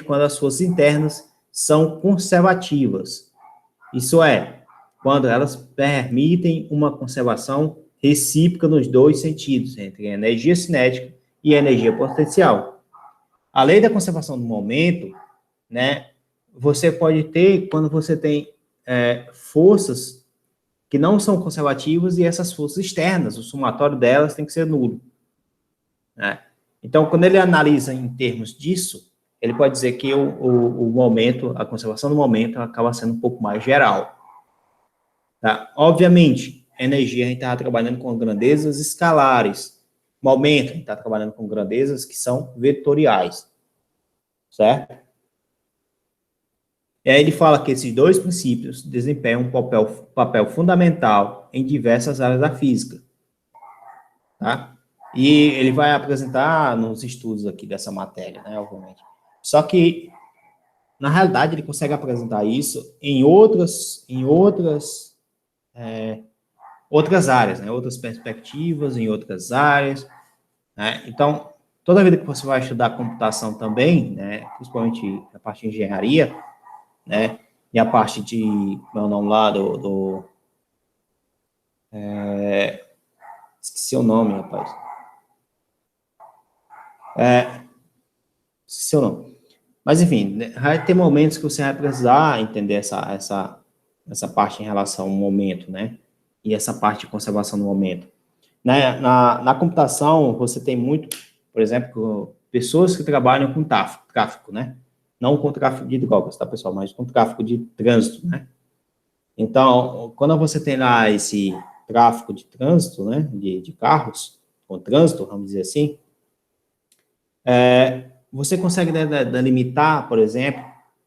[SPEAKER 1] quando as forças internas são conservativas. Isso é, quando elas permitem uma conservação recíproca nos dois sentidos, entre a energia cinética e a energia potencial. A lei da conservação do momento, né, você pode ter quando você tem forças que não são conservativas e essas forças externas, o somatório delas tem que ser nulo. Né? Então, quando ele analisa em termos disso, ele pode dizer que o momento, a conservação do momento, acaba sendo um pouco mais geral. Tá? Obviamente, energia a gente está trabalhando com grandezas escalares. Momento, a gente está trabalhando com grandezas que são vetoriais. Certo? E aí ele fala que esses dois princípios desempenham um papel fundamental em diversas áreas da física. Tá? E ele vai apresentar nos estudos aqui dessa matéria, né, obviamente. Só que, na realidade, ele consegue apresentar isso em outras áreas, né, outras perspectivas, em outras áreas. Né? Então, toda vida que você vai estudar computação também, né, principalmente a parte de engenharia, né, e a parte de, meu nome lá, esqueci o nome, rapaz. Esqueci o nome. Mas, enfim, vai ter momentos que você vai precisar entender essa parte em relação ao momento, né, e essa parte de conservação do momento. Na computação, você tem muito, por exemplo, pessoas que trabalham com tráfego, né, não com tráfego de drogas, tá, pessoal, mas com tráfego de trânsito, né. Então, quando você tem lá esse tráfego de trânsito, né, de carros, com trânsito, vamos dizer assim, você consegue delimitar, por exemplo,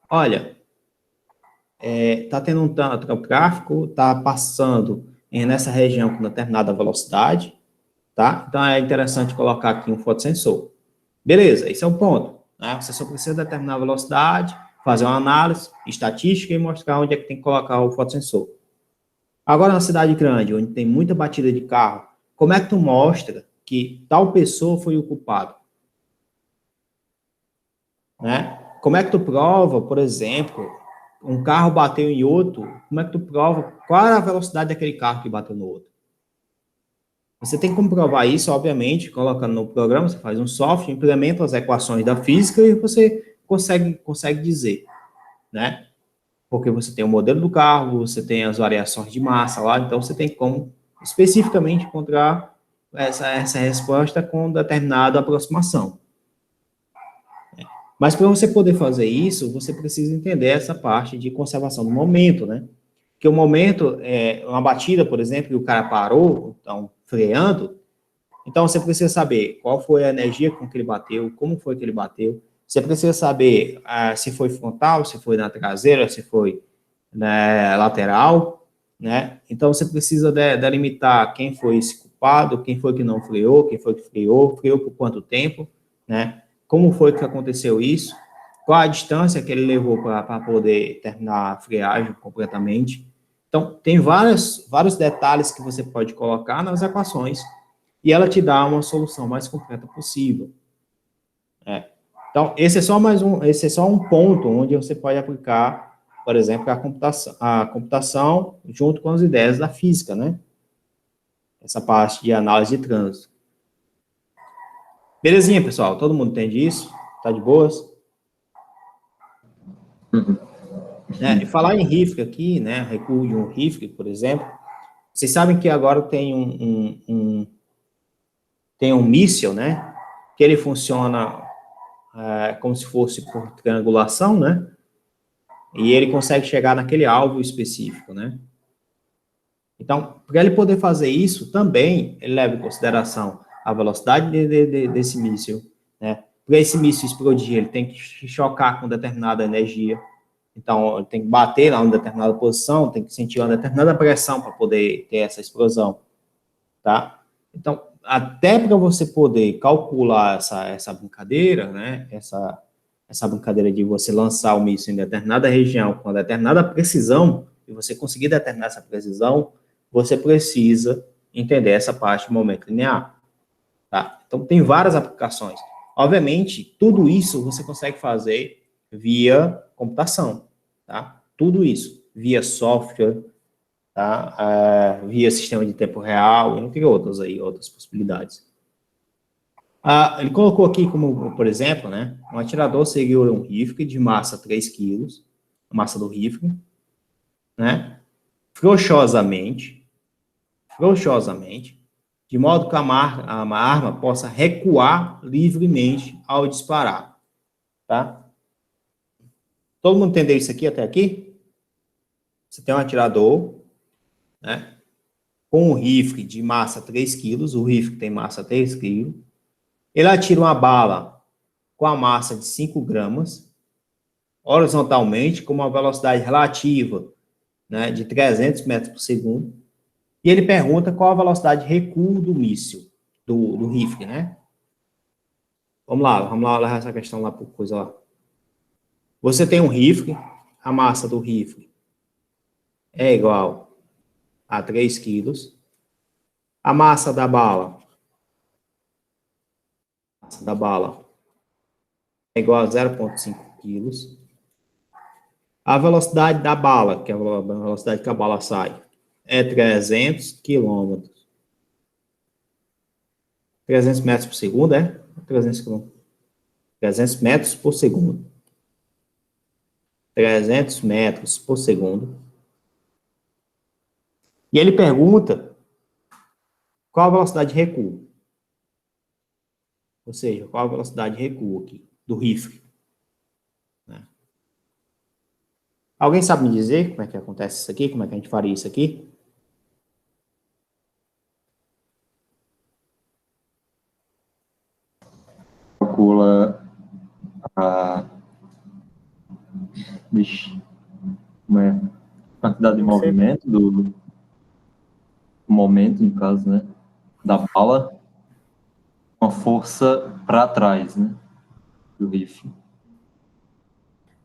[SPEAKER 1] olha, está tendo um tráfego, está passando nessa região com determinada velocidade, tá? Então, é interessante colocar aqui um fotossensor. Beleza, esse é um ponto. Né? Você só precisa determinar a velocidade, fazer uma análise estatística e mostrar onde é que tem que colocar o fotossensor. Agora, na cidade grande, onde tem muita batida de carro, como é que tu mostra que tal pessoa foi o culpado? Né? Como é que tu prova, por exemplo, um carro bateu em outro, como é que tu prova qual era a velocidade daquele carro que bateu no outro? Você tem que comprovar isso, obviamente, colocando no programa, você faz um software, implementa as equações da física e você consegue dizer, né? Porque você tem o modelo do carro, você tem as variações de massa lá, então você tem como especificamente encontrar essa resposta com determinada aproximação. Mas para você poder fazer isso, você precisa entender essa parte de conservação do momento, né? Porque o momento, uma batida, por exemplo, e o cara parou, então, freando, então você precisa saber qual foi a energia com que ele bateu, como foi que ele bateu, você precisa saber se foi frontal, se foi na traseira, se foi lateral, né? Então você precisa delimitar quem foi esse culpado, quem foi que não freou, quem foi que freou por quanto tempo, né? Como foi que aconteceu isso, qual a distância que ele levou para poder terminar a freagem completamente. Então, tem vários detalhes que você pode colocar nas equações e ela te dá uma solução mais completa possível. Então, esse é só um ponto onde você pode aplicar, por exemplo, a computação junto com as ideias da física, né? Essa parte de análise de trânsito. Belezinha, pessoal? Todo mundo entende isso? Tá de boas? E falar em RIFC aqui, né? Recuo de um RIFC, por exemplo. Vocês sabem que agora tem tem um míssil, né? Que ele funciona como se fosse por triangulação, né? E ele consegue chegar naquele alvo específico, né? Então, para ele poder fazer isso, também ele leva em consideração a velocidade desse míssil, né? Para esse míssil explodir, ele tem que chocar com determinada energia. Então, ele tem que bater lá em determinada posição, tem que sentir uma determinada pressão para poder ter essa explosão, tá? Então, até para você poder calcular essa brincadeira, né? Essa brincadeira de você lançar o míssil em determinada região com uma determinada precisão, e você conseguir determinar essa precisão, você precisa entender essa parte do momento linear, tá? Então, tem várias aplicações. Obviamente, tudo isso você consegue fazer via computação, tá? Tudo isso, via software, tá? Via sistema de tempo real, entre outras aí, outras possibilidades. Ele colocou aqui como, por exemplo, né, um atirador segura um rifle de massa 3 kg, a massa do rifle, né, frouxosamente, de modo que a arma possa recuar livremente ao disparar, tá? Todo mundo entendeu isso aqui até aqui? Você tem um atirador, né, com um rifle de massa 3 kg, o rifle tem massa 3 kg, ele atira uma bala com a massa de 5 gramas, horizontalmente, com uma velocidade relativa, né, de 300 metros por segundo, e ele pergunta qual a velocidade de recuo do míssil, do rifle, né? Vamos lá levar essa questão lá por coisa lá. Você tem um rifle, a massa do rifle é igual a 3 quilos, a massa da bala é igual a 0,5 quilos, a velocidade da bala, que é a velocidade que a bala sai, é 300 quilômetros. 300 metros por segundo, 300 quilômetros. 300 metros por segundo. 300 metros por segundo. E ele pergunta qual a velocidade de recuo. Ou seja, qual a velocidade de recuo aqui do rifle. Né? Alguém sabe me dizer como é que acontece isso aqui? Como é que a gente faria isso aqui?
[SPEAKER 3] Calcula a quantidade de movimento do momento, no caso, né, da bala, uma força para trás, né, do rifle.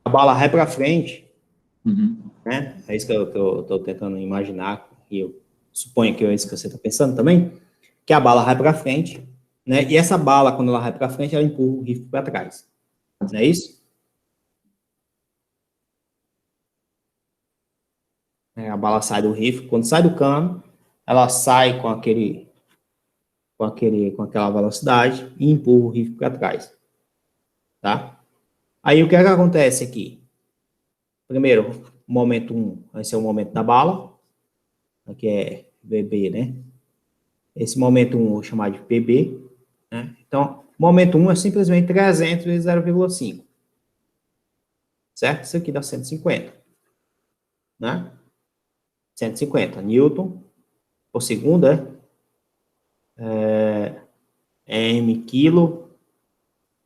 [SPEAKER 1] A bala vai para frente,
[SPEAKER 3] Uhum.
[SPEAKER 1] né? É isso que eu estou tentando imaginar, e eu suponho que é isso que você está pensando também, que a bala vai para frente, né? E essa bala, quando ela vai para frente, ela empurra o rifle para trás. Não é isso? A bala sai do rifle, quando sai do cano, ela sai com aquela velocidade e empurra o rifle para trás. Tá? Aí o que é que acontece aqui? Primeiro, momento 1, vai ser o momento da bala, aqui é VB, né? Esse momento 1 eu vou chamar de PB, né? Então, momento 1 é simplesmente 300 vezes 0,5. Certo? Isso aqui dá 150. Né? 150 newton por segundo, m quilo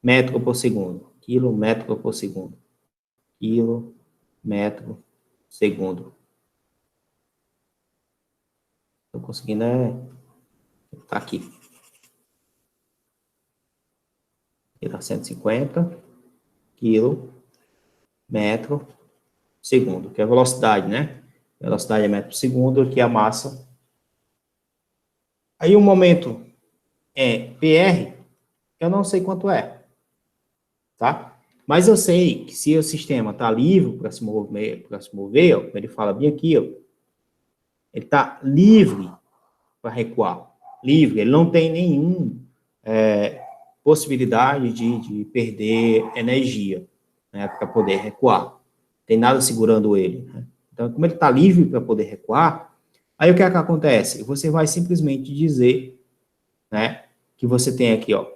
[SPEAKER 1] metro por segundo. Quilômetro por segundo. Quilômetro segundo. Estou conseguindo tá aqui. Aqui dá 150 quilômetro segundo, que é a velocidade, né? Velocidade é metro por segundo, aqui é a massa. Aí o momento é PR, eu não sei quanto é, tá? Mas eu sei que se o sistema está livre para se mover, ó, ele fala bem aqui, ó, ele está livre para recuar, livre, ele não tem possibilidade de perder energia, né, para poder recuar. Tem nada segurando ele, né? Então, como ele está livre para poder recuar, aí o que é que acontece? Você vai simplesmente dizer, né, que você tem aqui, ó,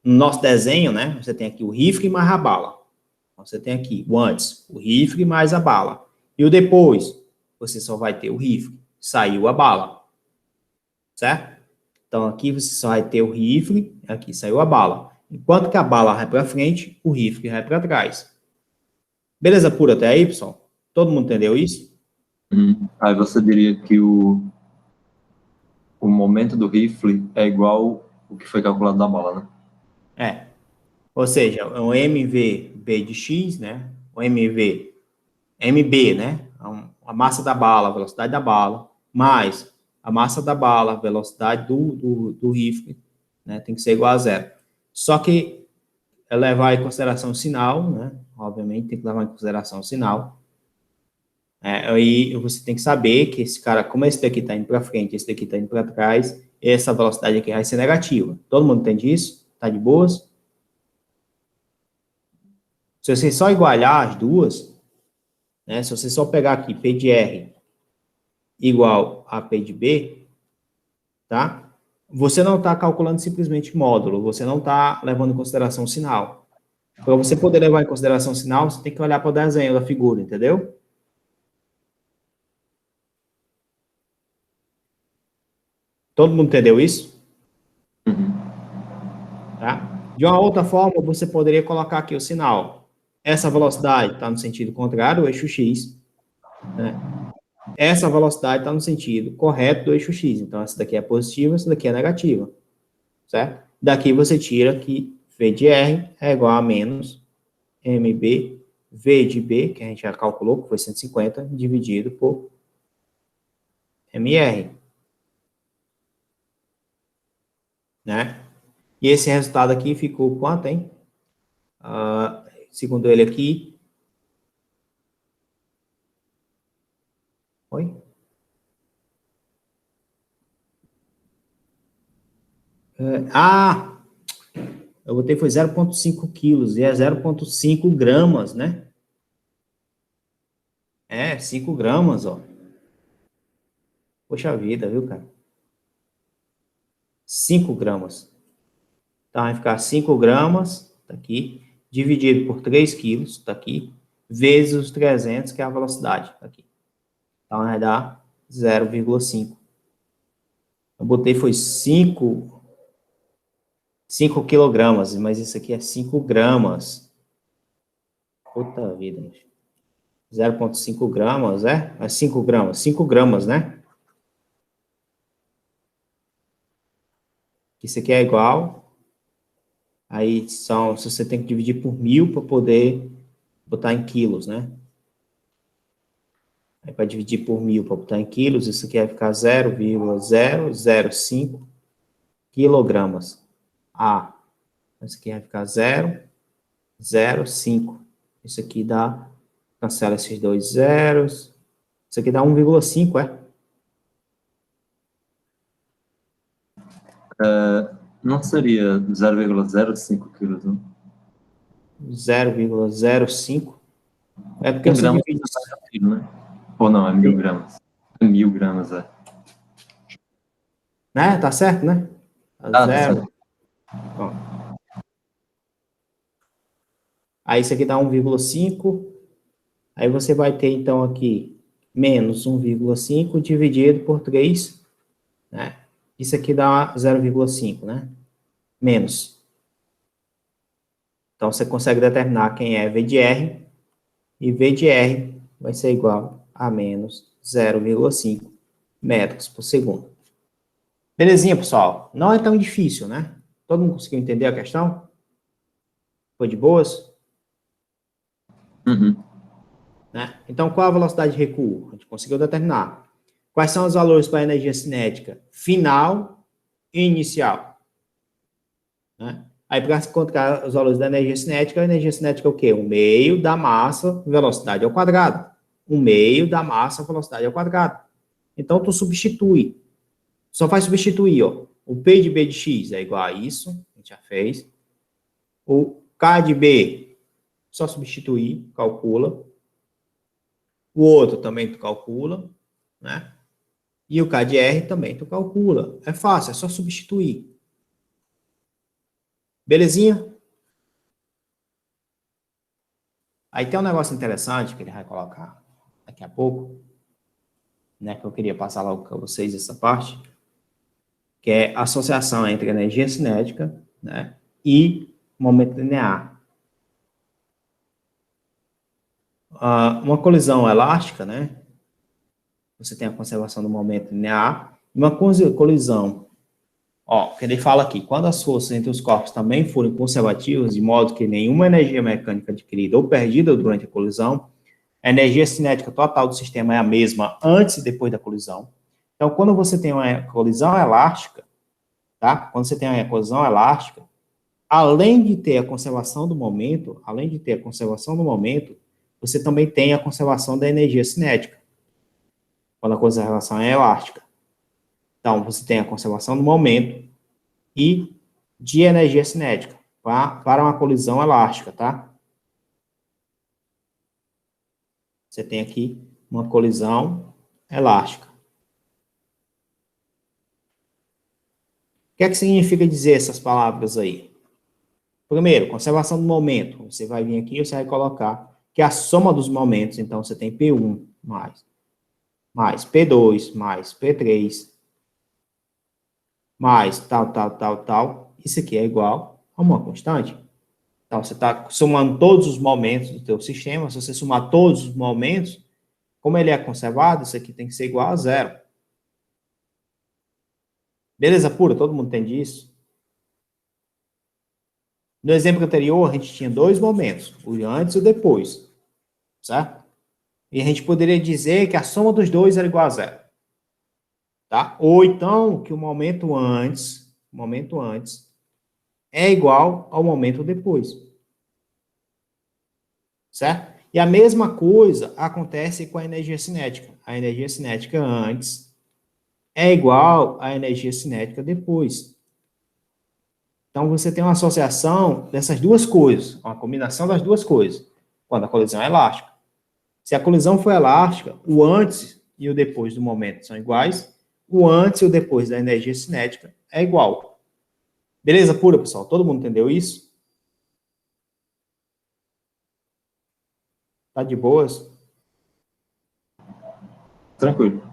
[SPEAKER 1] no nosso desenho, né, você tem aqui o rifle mais a bala. Você tem aqui o antes, o rifle mais a bala. E o depois, você só vai ter o rifle, saiu a bala. Certo? Então, aqui você só vai ter o rifle, aqui saiu a bala. Enquanto que a bala vai para frente, o rifle vai para trás. Beleza pura até aí, pessoal? Todo mundo entendeu isso?
[SPEAKER 3] Aí você diria que o momento do rifle é igual o que foi calculado da bala, né?
[SPEAKER 1] É. Ou seja, o MV de X, né? O MB, né? A massa da bala, a velocidade da bala, mais a massa da bala, a velocidade do rifle, né? Tem que ser igual a zero. Só que levar em consideração o sinal, né? Obviamente tem que levar em consideração o sinal. Aí você tem que saber que esse cara, como esse daqui está indo para frente, esse daqui está indo para trás, essa velocidade aqui vai ser negativa. Todo mundo entende isso? Tá de boas? Se você só igualar as duas, né? Se você só pegar aqui P de R igual a P de B, tá? Você não está calculando simplesmente módulo, você não está levando em consideração o sinal. Para você poder levar em consideração o sinal, você tem que olhar para o desenho da figura, entendeu? Todo mundo entendeu isso? Tá? De uma outra forma, você poderia colocar aqui o sinal. Essa velocidade está no sentido contrário, o eixo X, né? Essa velocidade está no sentido correto do eixo X. Então, essa daqui é positiva, essa daqui é negativa. Certo? Daqui você tira que V de R é igual a menos MB, V de B, que a gente já calculou, que foi 150, dividido por MR. Né? E esse resultado aqui ficou quanto, hein? Segundo ele aqui... Oi? Eu botei foi 0,5 quilos, e é 0,5 gramas, né? 5 gramas, ó. Poxa vida, viu, cara? 5 gramas. Então, vai ficar 5 gramas, tá aqui, dividido por 3 quilos, tá aqui, vezes os 300, que é a velocidade, tá aqui. Então, vai dar 0,5. Eu botei foi 5 quilogramas, mas isso aqui é 5 gramas. Puta vida, gente. 0,5 gramas, é? É 5 gramas. 5 gramas, né? Isso aqui é igual. Aí você tem que dividir por 1000 para poder botar em quilos, né? Aí para dividir por 1000 para botar em quilos, isso aqui vai ficar 0,005 quilogramas. Isso aqui vai ficar 0,05. Isso aqui dá... Cancela esses dois zeros. Isso aqui dá 1,5, é?
[SPEAKER 3] Não seria 0,05 quilos, não?
[SPEAKER 1] 0,05. É porque
[SPEAKER 3] 1
[SPEAKER 1] você
[SPEAKER 3] grama
[SPEAKER 1] divide...
[SPEAKER 3] quilo, né? Ou não, é 1000 gramas. É 1000 gramas, é.
[SPEAKER 1] Né? Tá certo, né?
[SPEAKER 3] Tá
[SPEAKER 1] Zero.
[SPEAKER 3] certo.
[SPEAKER 1] Bom. Aí isso aqui dá 1,5. Aí você vai ter, então, aqui, menos 1,5 dividido por 3, né? Isso aqui dá 0,5, né? Menos. Então, você consegue determinar quem é V de R, e V de R vai ser igual a menos 0,5 metros por segundo. Belezinha, pessoal? Não é tão difícil, né? Todo mundo conseguiu entender a questão? Foi de boas? Né? Então, qual a velocidade de recuo? A gente conseguiu determinar. Quais são os valores para a energia cinética final e inicial? Né? Aí, para encontrar os valores da energia cinética, a energia cinética é o quê? 1/2 da massa, velocidade ao quadrado. 1/2 da massa, velocidade ao quadrado. Então, tu substitui. Só faz substituir, ó. O P de B de X é igual a isso. A gente já fez. O K de B, só substituir, calcula. O outro também tu calcula, né? E o K de R também tu calcula. É fácil, é só substituir. Belezinha? Aí tem um negócio interessante que ele vai colocar daqui a pouco, né? Que eu queria passar logo para vocês essa parte, que é a associação entre energia cinética, né? E momento linear. Uma colisão elástica, né? Você tem a conservação do momento linear. Uma colisão, ó, que ele fala aqui, quando as forças entre os corpos também forem conservativas, de modo que nenhuma energia mecânica adquirida ou perdida durante a colisão, a energia cinética total do sistema é a mesma antes e depois da colisão. Então, quando você tem uma colisão elástica, tá? Quando você tem uma colisão elástica, além de ter a conservação do momento, você também tem a conservação da energia cinética, quando a conservação é elástica. Então, você tem a conservação do momento e de energia cinética para uma colisão elástica, tá? Você tem aqui uma colisão elástica. O que é que significa dizer essas palavras aí? Primeiro, conservação do momento. Você vai vir aqui e você vai colocar que a soma dos momentos, então você tem P1 mais P2 mais P3 mais tal. Isso aqui é igual a uma constante. Então, você está somando todos os momentos do teu sistema. Se você somar todos os momentos, como ele é conservado, isso aqui tem que ser igual a zero. Beleza pura? Todo mundo entende isso? No exemplo anterior, a gente tinha dois momentos, o antes e o depois, certo? E a gente poderia dizer que a soma dos dois era igual a zero, tá? Ou então, que o momento antes é igual ao momento depois, certo? E a mesma coisa acontece com a energia cinética. A energia cinética antes é igual à energia cinética depois. Então, você tem uma associação dessas duas coisas, uma combinação das duas coisas, quando a colisão é elástica. Se a colisão for elástica, o antes e o depois do momento são iguais, o antes e o depois da energia cinética é igual. Beleza pura, pessoal? Todo mundo entendeu isso? Tá de boas?
[SPEAKER 3] Tranquilo.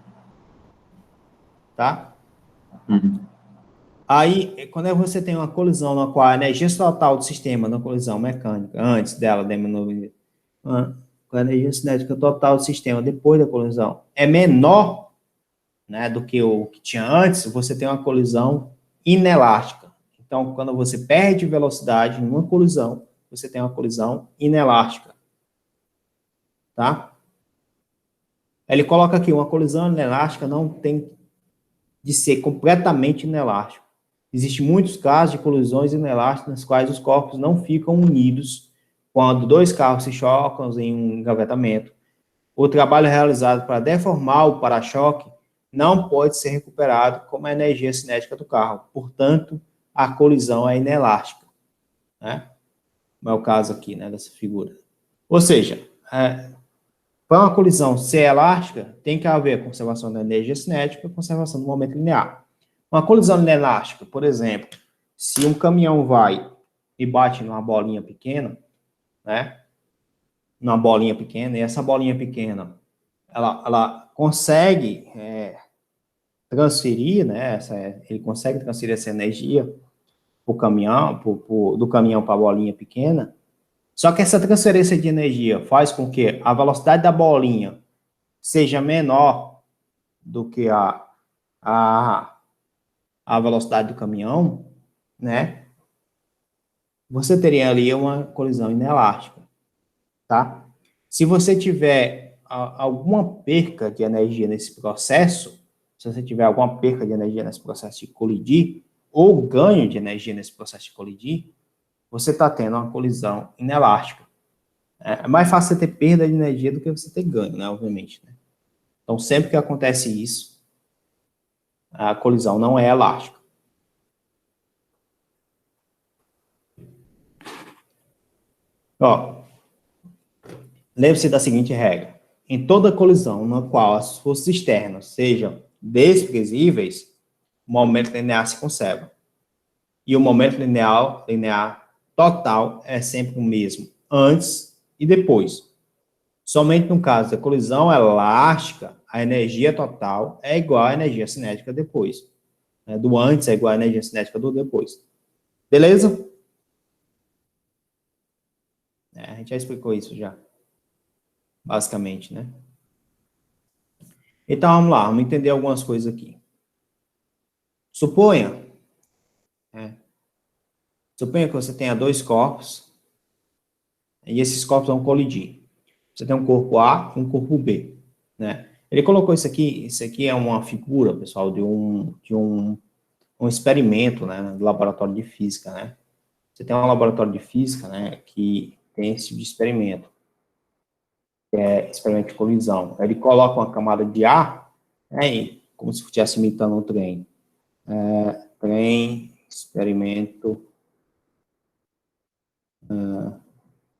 [SPEAKER 1] Tá?
[SPEAKER 3] Uhum.
[SPEAKER 1] Aí, quando você tem uma colisão na qual a energia total do sistema, na colisão mecânica, antes dela diminuir, com a energia cinética total do sistema depois da colisão é menor, né, do que o que tinha antes, você tem uma colisão inelástica. Então, quando você perde velocidade numa colisão, você tem uma colisão inelástica. Tá? Ele coloca aqui, uma colisão inelástica não tem de ser completamente inelástico. Existem muitos casos de colisões inelásticas nas quais os corpos não ficam unidos quando dois carros se chocam em um engavetamento. O trabalho realizado para deformar o para-choque não pode ser recuperado como a energia cinética do carro. Portanto, a colisão é inelástica. Né? Não é o caso aqui, né, dessa figura. Ou seja, para uma colisão ser elástica, tem que haver a conservação da energia cinética e a conservação do momento linear. Uma colisão inelástica, por exemplo, se um caminhão vai e bate numa bolinha pequena, né? Numa bolinha pequena, e essa bolinha pequena, ela consegue transferir, né? Ele consegue transferir essa energia pro caminhão, do caminhão para a bolinha pequena. Só que essa transferência de energia faz com que a velocidade da bolinha seja menor do que a velocidade do caminhão, né? Você teria ali uma colisão inelástica, tá? Se você tiver alguma perca de energia nesse processo, se você tiver alguma perca de energia nesse processo de colidir, ou ganho de energia nesse processo de colidir, você está tendo uma colisão inelástica. É mais fácil você ter perda de energia do que você ter ganho, né? Obviamente, né? Então, sempre que acontece isso, a colisão não é elástica. Ó, lembre-se da seguinte regra. Em toda colisão na qual as forças externas sejam desprezíveis, o momento linear se conserva. E o momento linear total é sempre o mesmo, antes e depois. Somente no caso da colisão elástica, a energia total é igual à energia cinética depois. Do antes é igual à energia cinética do depois. Beleza? A gente já explicou isso já. Basicamente, né? Então, vamos lá. Vamos entender algumas coisas aqui. Suponha que você tenha dois corpos e esses corpos vão colidir. Você tem um corpo A e um corpo B, né? Ele colocou isso aqui é uma figura, pessoal, de um experimento, né, do laboratório de física, né? Você tem um laboratório de física, né, que tem esse tipo de experimento, que é experimento de colisão. Ele coloca uma camada de ar, né, como se estivesse imitando um trem. Trem, experimento,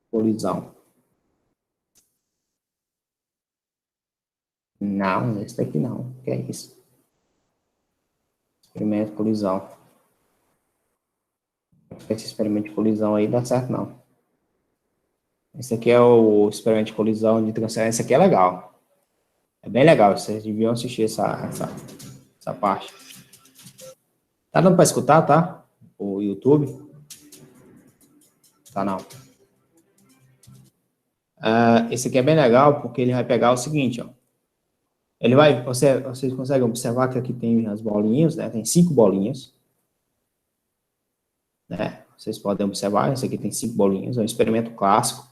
[SPEAKER 1] colisão. Não, esse daqui não. O que é isso? Experimento de colisão. Esse experimento de colisão aí dá certo, não. Esse aqui é o experimento de colisão de transferência. Esse aqui é legal. É bem legal. Vocês deviam assistir essa parte. Tá dando para escutar, tá? O YouTube? Tá, não. Esse aqui é bem legal porque ele vai pegar o seguinte, ó. Ele vai, vocês conseguem observar que aqui tem as bolinhas, né? Tem 5 bolinhas. Né? Vocês podem observar, esse aqui tem 5 bolinhas, é um experimento clássico,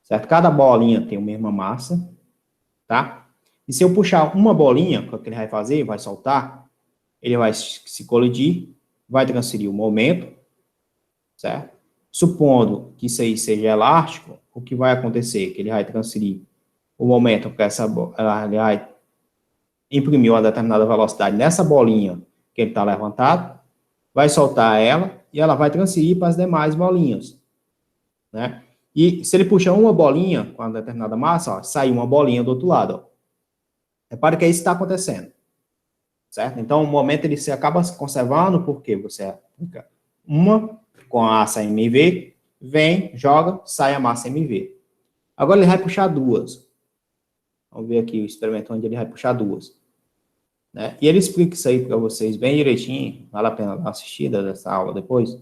[SPEAKER 1] certo? Cada bolinha tem a mesma massa, tá? E se eu puxar uma bolinha, o que ele vai fazer? Vai soltar, ele vai se colidir, vai transferir o momento, certo? Supondo que isso aí seja elástico, o que vai acontecer? Que ele vai transferir o momento, porque ele vai imprimir uma determinada velocidade nessa bolinha que ele está levantado, vai soltar ela e ela vai transferir para as demais bolinhas, né? E se ele puxar uma bolinha com uma determinada massa, ó, sai uma bolinha do outro lado, ó. Repare que isso está acontecendo, certo? Então, o momento ele se acaba se conservando porque você aplica uma com a massa mv, vem, joga, sai a massa mv. Agora ele vai puxar duas. Vamos ver aqui o experimento onde ele vai puxar duas. Né? E ele explica isso aí para vocês bem direitinho, vale a pena dar uma assistida dessa aula depois.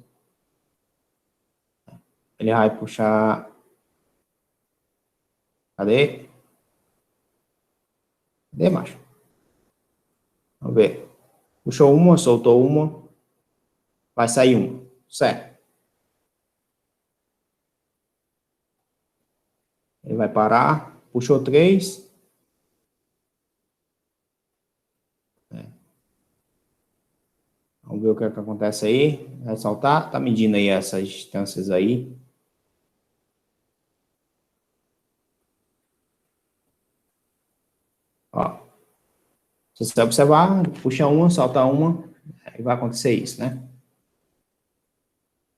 [SPEAKER 1] Ele vai puxar... Cadê? Cadê, macho? Vamos ver. Puxou uma, soltou uma, vai sair uma, certo? Ele vai parar, puxou 3. Vamos ver o que acontece aí. Vai saltar, tá medindo aí essas distâncias aí. Ó. Se você observar, puxa uma, solta uma, aí vai acontecer isso, né?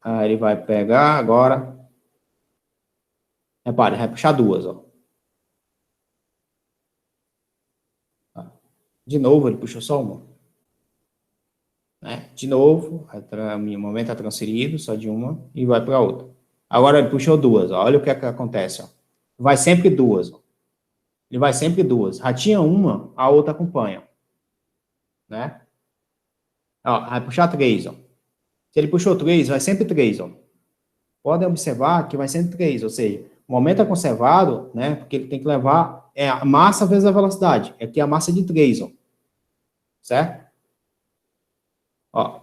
[SPEAKER 1] Aí ele vai pegar agora. Repare, vai puxar duas, ó. De novo, ele puxou só uma. Né? De novo, o momento é transferido, só de uma, e vai para outra. Agora ele puxou duas, ó. Olha o que acontece, ó. Vai sempre duas, ó. Ele vai sempre duas. Já tinha uma, a outra acompanha. Né? Ó, vai puxar 3, ó. Se ele puxou 3, vai sempre 3, ó. Podem observar que vai sempre 3, ou seja, o momento é conservado, né? Porque ele tem que levar a massa vezes a velocidade. Aqui é a massa de 3, ó. Certo? Ó.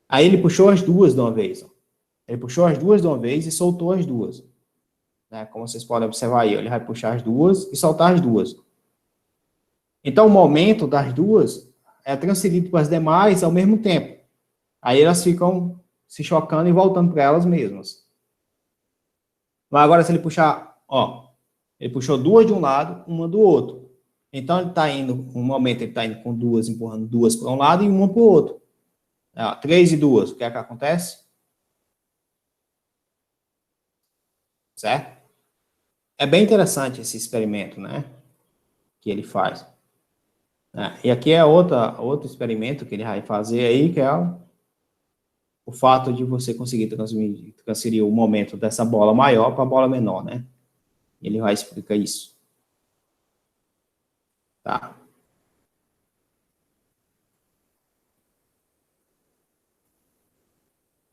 [SPEAKER 1] Aí ele puxou as duas de uma vez, ó. Ele puxou as duas de uma vez e soltou as duas. Né? Como vocês podem observar aí, ó, ele vai puxar as duas e soltar as duas. Então, o momento das duas é transferido para as demais ao mesmo tempo. Aí elas ficam se chocando e voltando para elas mesmas. Mas agora, se ele puxar, ó, ele puxou duas de um lado, uma do outro. Então, ele está indo, no momento, ele está indo com duas, empurrando duas para um lado e uma para o outro. Ó, 3 e 2, o que é que acontece? certo? É bem interessante esse experimento, né? Que ele faz. E aqui é outro experimento que ele vai fazer aí, que é o fato de você conseguir transferir o momento dessa bola maior para a bola menor, né? Ele vai explicar isso. Tá?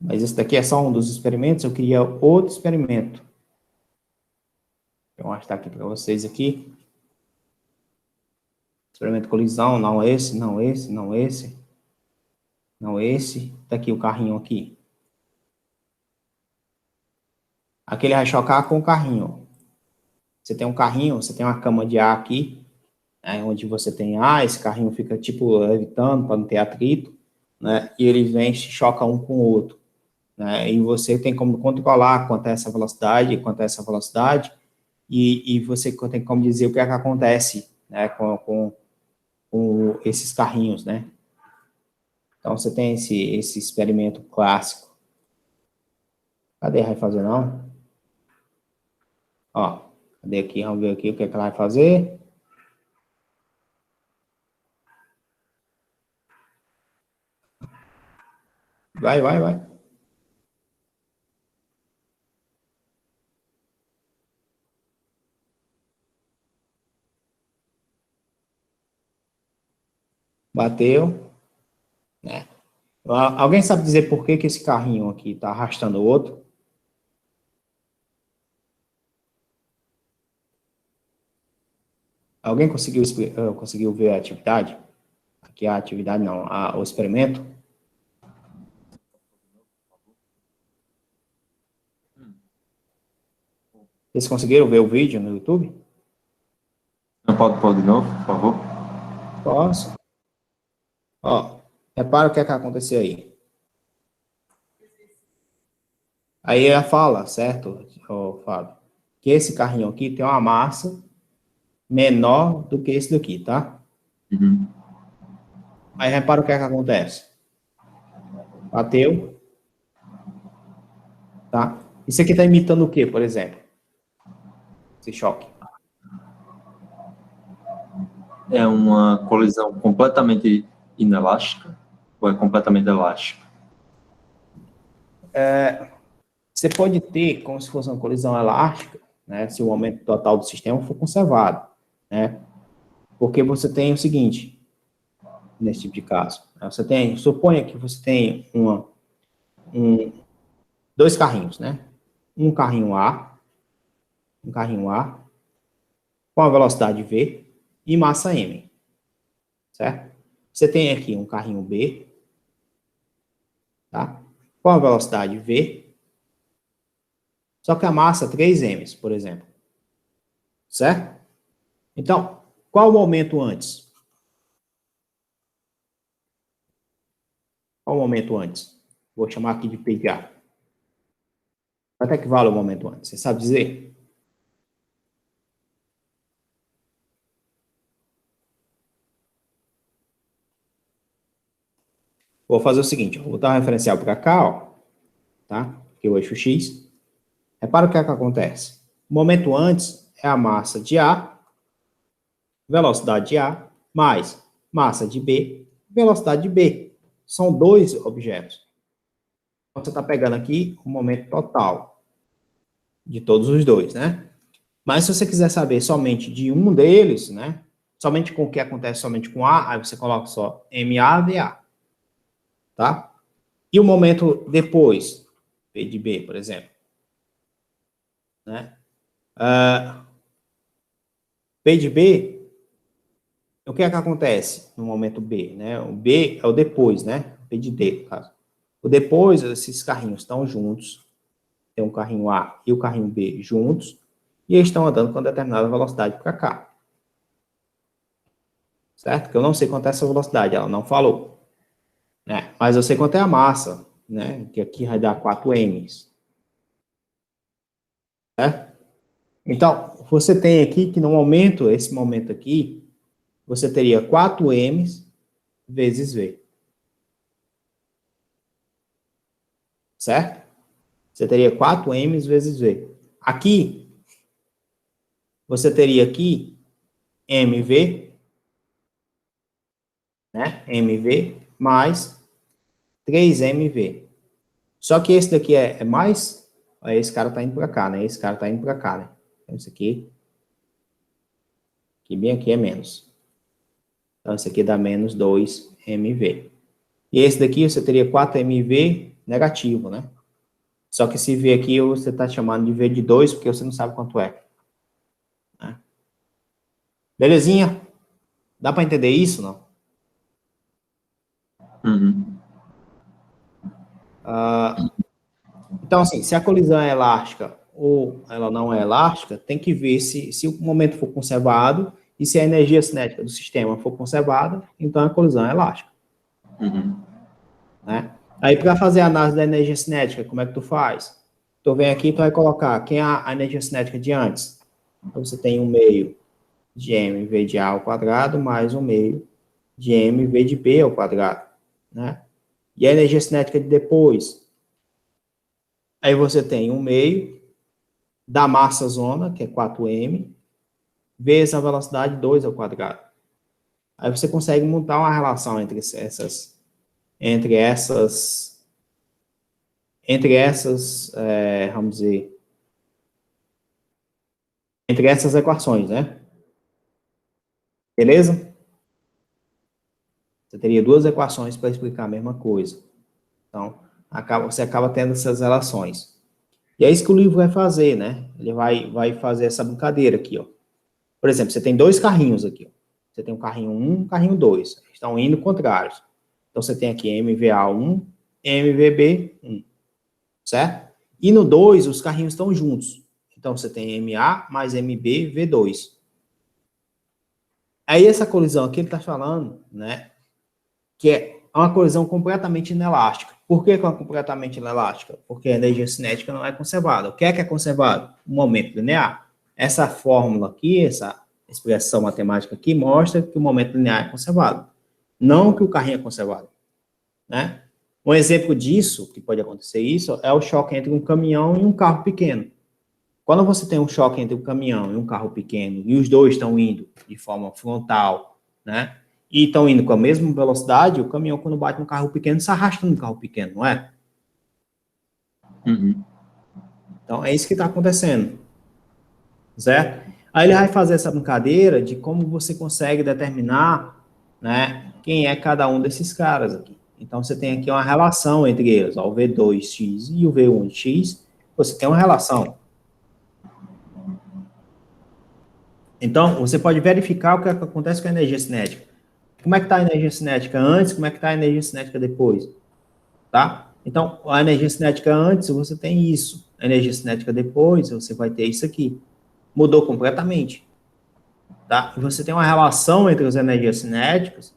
[SPEAKER 1] Mas esse daqui é só um dos experimentos, eu queria outro experimento. Vou mostrar aqui para vocês aqui. Experimento de colisão, não esse, não esse, não esse. Não esse. Tá aqui o carrinho aqui. Aqui ele vai chocar com o carrinho. Você tem um carrinho, você tem uma cama de ar aqui, onde você tem ar, esse carrinho fica tipo levitando para não ter atrito, né? E ele vem e choca um com o outro, né? E você tem como controlar quanto é essa velocidade, e você tem como dizer o que é que acontece, né, com esses carrinhos, né? Então, você tem esse experimento clássico. Cadê? Vai fazer, não? Ó, cadê aqui? Vamos ver aqui o que é que ela vai fazer. Vai, vai, vai. Bateu, né? Alguém sabe dizer por que esse carrinho aqui está arrastando o outro? Alguém conseguiu ver a atividade? Aqui a atividade não, o experimento. Vocês conseguiram ver o vídeo no YouTube?
[SPEAKER 3] Não pode pôr de novo, por favor?
[SPEAKER 1] Posso. Ó, repara o que é que aconteceu aí. Aí ela fala, certo, Fábio, que esse carrinho aqui tem uma massa menor do que esse daqui, tá?
[SPEAKER 3] Uhum.
[SPEAKER 1] Aí repara o que é que acontece. Bateu, tá? Isso aqui tá imitando o quê, por exemplo? Esse choque.
[SPEAKER 3] É uma colisão completamente inelástica ou é completamente elástica?
[SPEAKER 1] Você pode ter como se fosse uma colisão elástica, né? Se o momento total do sistema for conservado, né? Porque você tem o seguinte, nesse tipo de caso. Você tem, suponha que você tem dois carrinhos, né? Um carrinho A com a velocidade V e massa M, certo? Você tem aqui um carrinho B, tá? Com a velocidade V, só que a massa 3M, por exemplo, certo? Então, qual o momento antes? Qual o momento antes? Vou chamar aqui de PA. Quanto é que vale o momento antes? Você sabe dizer? Vou fazer o seguinte, vou botar um referencial para cá, ó, tá? Aqui o eixo X. Repara o que é que acontece. O momento antes é a massa de A, velocidade de A, mais massa de B, velocidade de B. São dois objetos. Então, você está pegando aqui o momento total de todos os dois, né? Mas se você quiser saber somente de um deles, né? Somente com o que acontece somente com A, aí você coloca só MA, VA. Tá? E o momento depois, P de B, por exemplo. Né? P de B, o que é que acontece no momento B? Né? O B é o depois, né? P de D, no caso. O depois, esses carrinhos estão juntos. Tem um carrinho A e o carrinho B juntos. E eles estão andando com determinada velocidade para cá. Certo? Que eu não sei quanto é essa velocidade, ela não falou. Né? Mas eu sei quanto é a massa, né? Que aqui vai dar 4m. Certo? Então, você tem aqui que no momento, esse momento aqui, você teria 4m vezes V. Certo? Você teria 4m vezes V. Aqui, você teria aqui MV, né? MV mais 3MV. Só que esse daqui é mais, aí esse cara tá indo para cá, né? Esse cara tá indo para cá, né? Então, esse aqui bem aqui é menos. Então, esse aqui dá menos 2MV. E esse daqui você teria 4MV negativo, né? Só que esse V aqui você está chamando de V de 2, porque você não sabe quanto é. Né? Belezinha? Dá para entender isso, não?
[SPEAKER 3] Uhum.
[SPEAKER 1] Então, assim, se a colisão é elástica ou ela não é elástica, tem que ver se o momento for conservado e se a energia cinética do sistema for conservada, então a colisão é elástica.
[SPEAKER 3] Uhum.
[SPEAKER 1] Né? Aí, para fazer a análise da energia cinética, como é que tu faz? Tu vem aqui e tu vai colocar quem é a energia cinética de antes. Então, você tem 1/2 de mv de A ao quadrado mais 1/2 de mv de B ao quadrado. Né? E a energia cinética de depois? Aí você tem 1/2 da massa zona, que é 4m, vezes a velocidade 2 ao quadrado. Aí você consegue montar uma relação vamos dizer, entre essas equações, né? Beleza? Você teria duas equações para explicar a mesma coisa. Então, você acaba tendo essas relações. E é isso que o livro vai fazer, né? Ele vai fazer essa brincadeira aqui, ó. Por exemplo, você tem dois carrinhos aqui, ó. Você tem um carrinho 1 e um carrinho 2. Estão indo contrários. Então, você tem aqui MVA1, MVB1, certo? E no 2, os carrinhos estão juntos. Então, você tem MA mais MB, V2. Aí, essa colisão aqui, ele está falando, né? Que é uma colisão completamente inelástica. Por que é completamente inelástica? Porque a energia cinética não é conservada. O que é conservado? O momento linear. Essa fórmula aqui, essa expressão matemática aqui, mostra que o momento linear é conservado. Não que o carrinho é conservado. Né? Um exemplo disso, que pode acontecer isso, é o choque entre um caminhão e um carro pequeno. Quando você tem um choque entre um caminhão e um carro pequeno, e os dois estão indo de forma frontal, né? E estão indo com a mesma velocidade, o caminhão, quando bate no carro pequeno, se arrasta no carro pequeno, não é?
[SPEAKER 3] Uhum.
[SPEAKER 1] Então, é isso que está acontecendo. Certo? Aí ele vai fazer essa brincadeira de como você consegue determinar, né, quem é cada um desses caras aqui. Então, você tem aqui uma relação entre eles, ó, o V2x e o V1x, você tem uma relação. Então, você pode verificar o que acontece com a energia cinética. Como é que está a energia cinética antes, como é que está a energia cinética depois, tá? Então, a energia cinética antes, você tem isso. A energia cinética depois, você vai ter isso aqui. Mudou completamente, tá? E você tem uma relação entre as energias cinéticas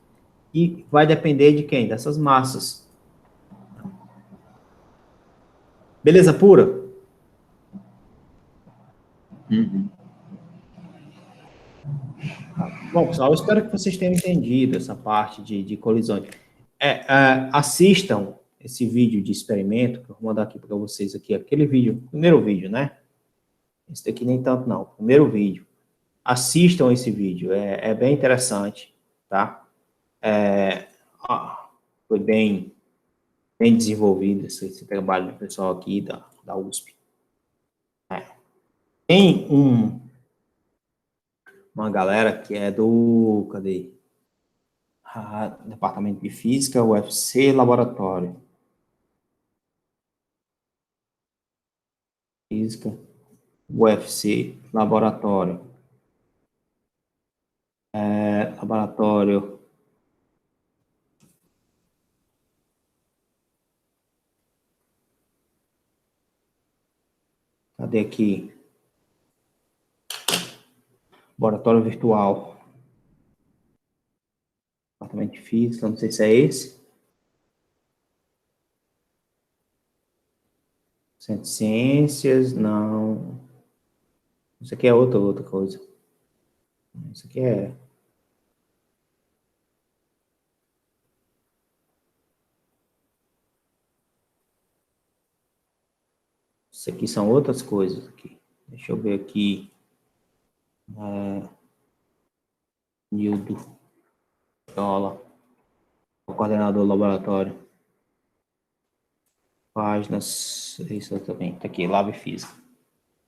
[SPEAKER 1] e vai depender de quem? Dessas massas. Beleza pura?
[SPEAKER 3] Uhum.
[SPEAKER 1] Bom, pessoal, eu espero que vocês tenham entendido essa parte de colisões. Assistam esse vídeo de experimento, que eu vou mandar aqui para vocês aqui, aquele vídeo, primeiro vídeo, né? Esse daqui nem tanto não, primeiro vídeo. Assistam esse vídeo, é bem interessante, tá? Foi bem desenvolvido esse trabalho do pessoal aqui da USP. Tem uma galera que é do, cadê? Departamento de Física, UFC Laboratório. Física, UFC Laboratório. Laboratório. Cadê aqui? Laboratório virtual. Departamento de Física, não sei se é esse. Centro de Ciências, não. Isso aqui é outra coisa. Isso aqui é... Isso aqui são outras coisas aqui. Deixa eu ver aqui. Nildo Viola, o coordenador do laboratório. Páginas, isso também, tá aqui, Lab Física.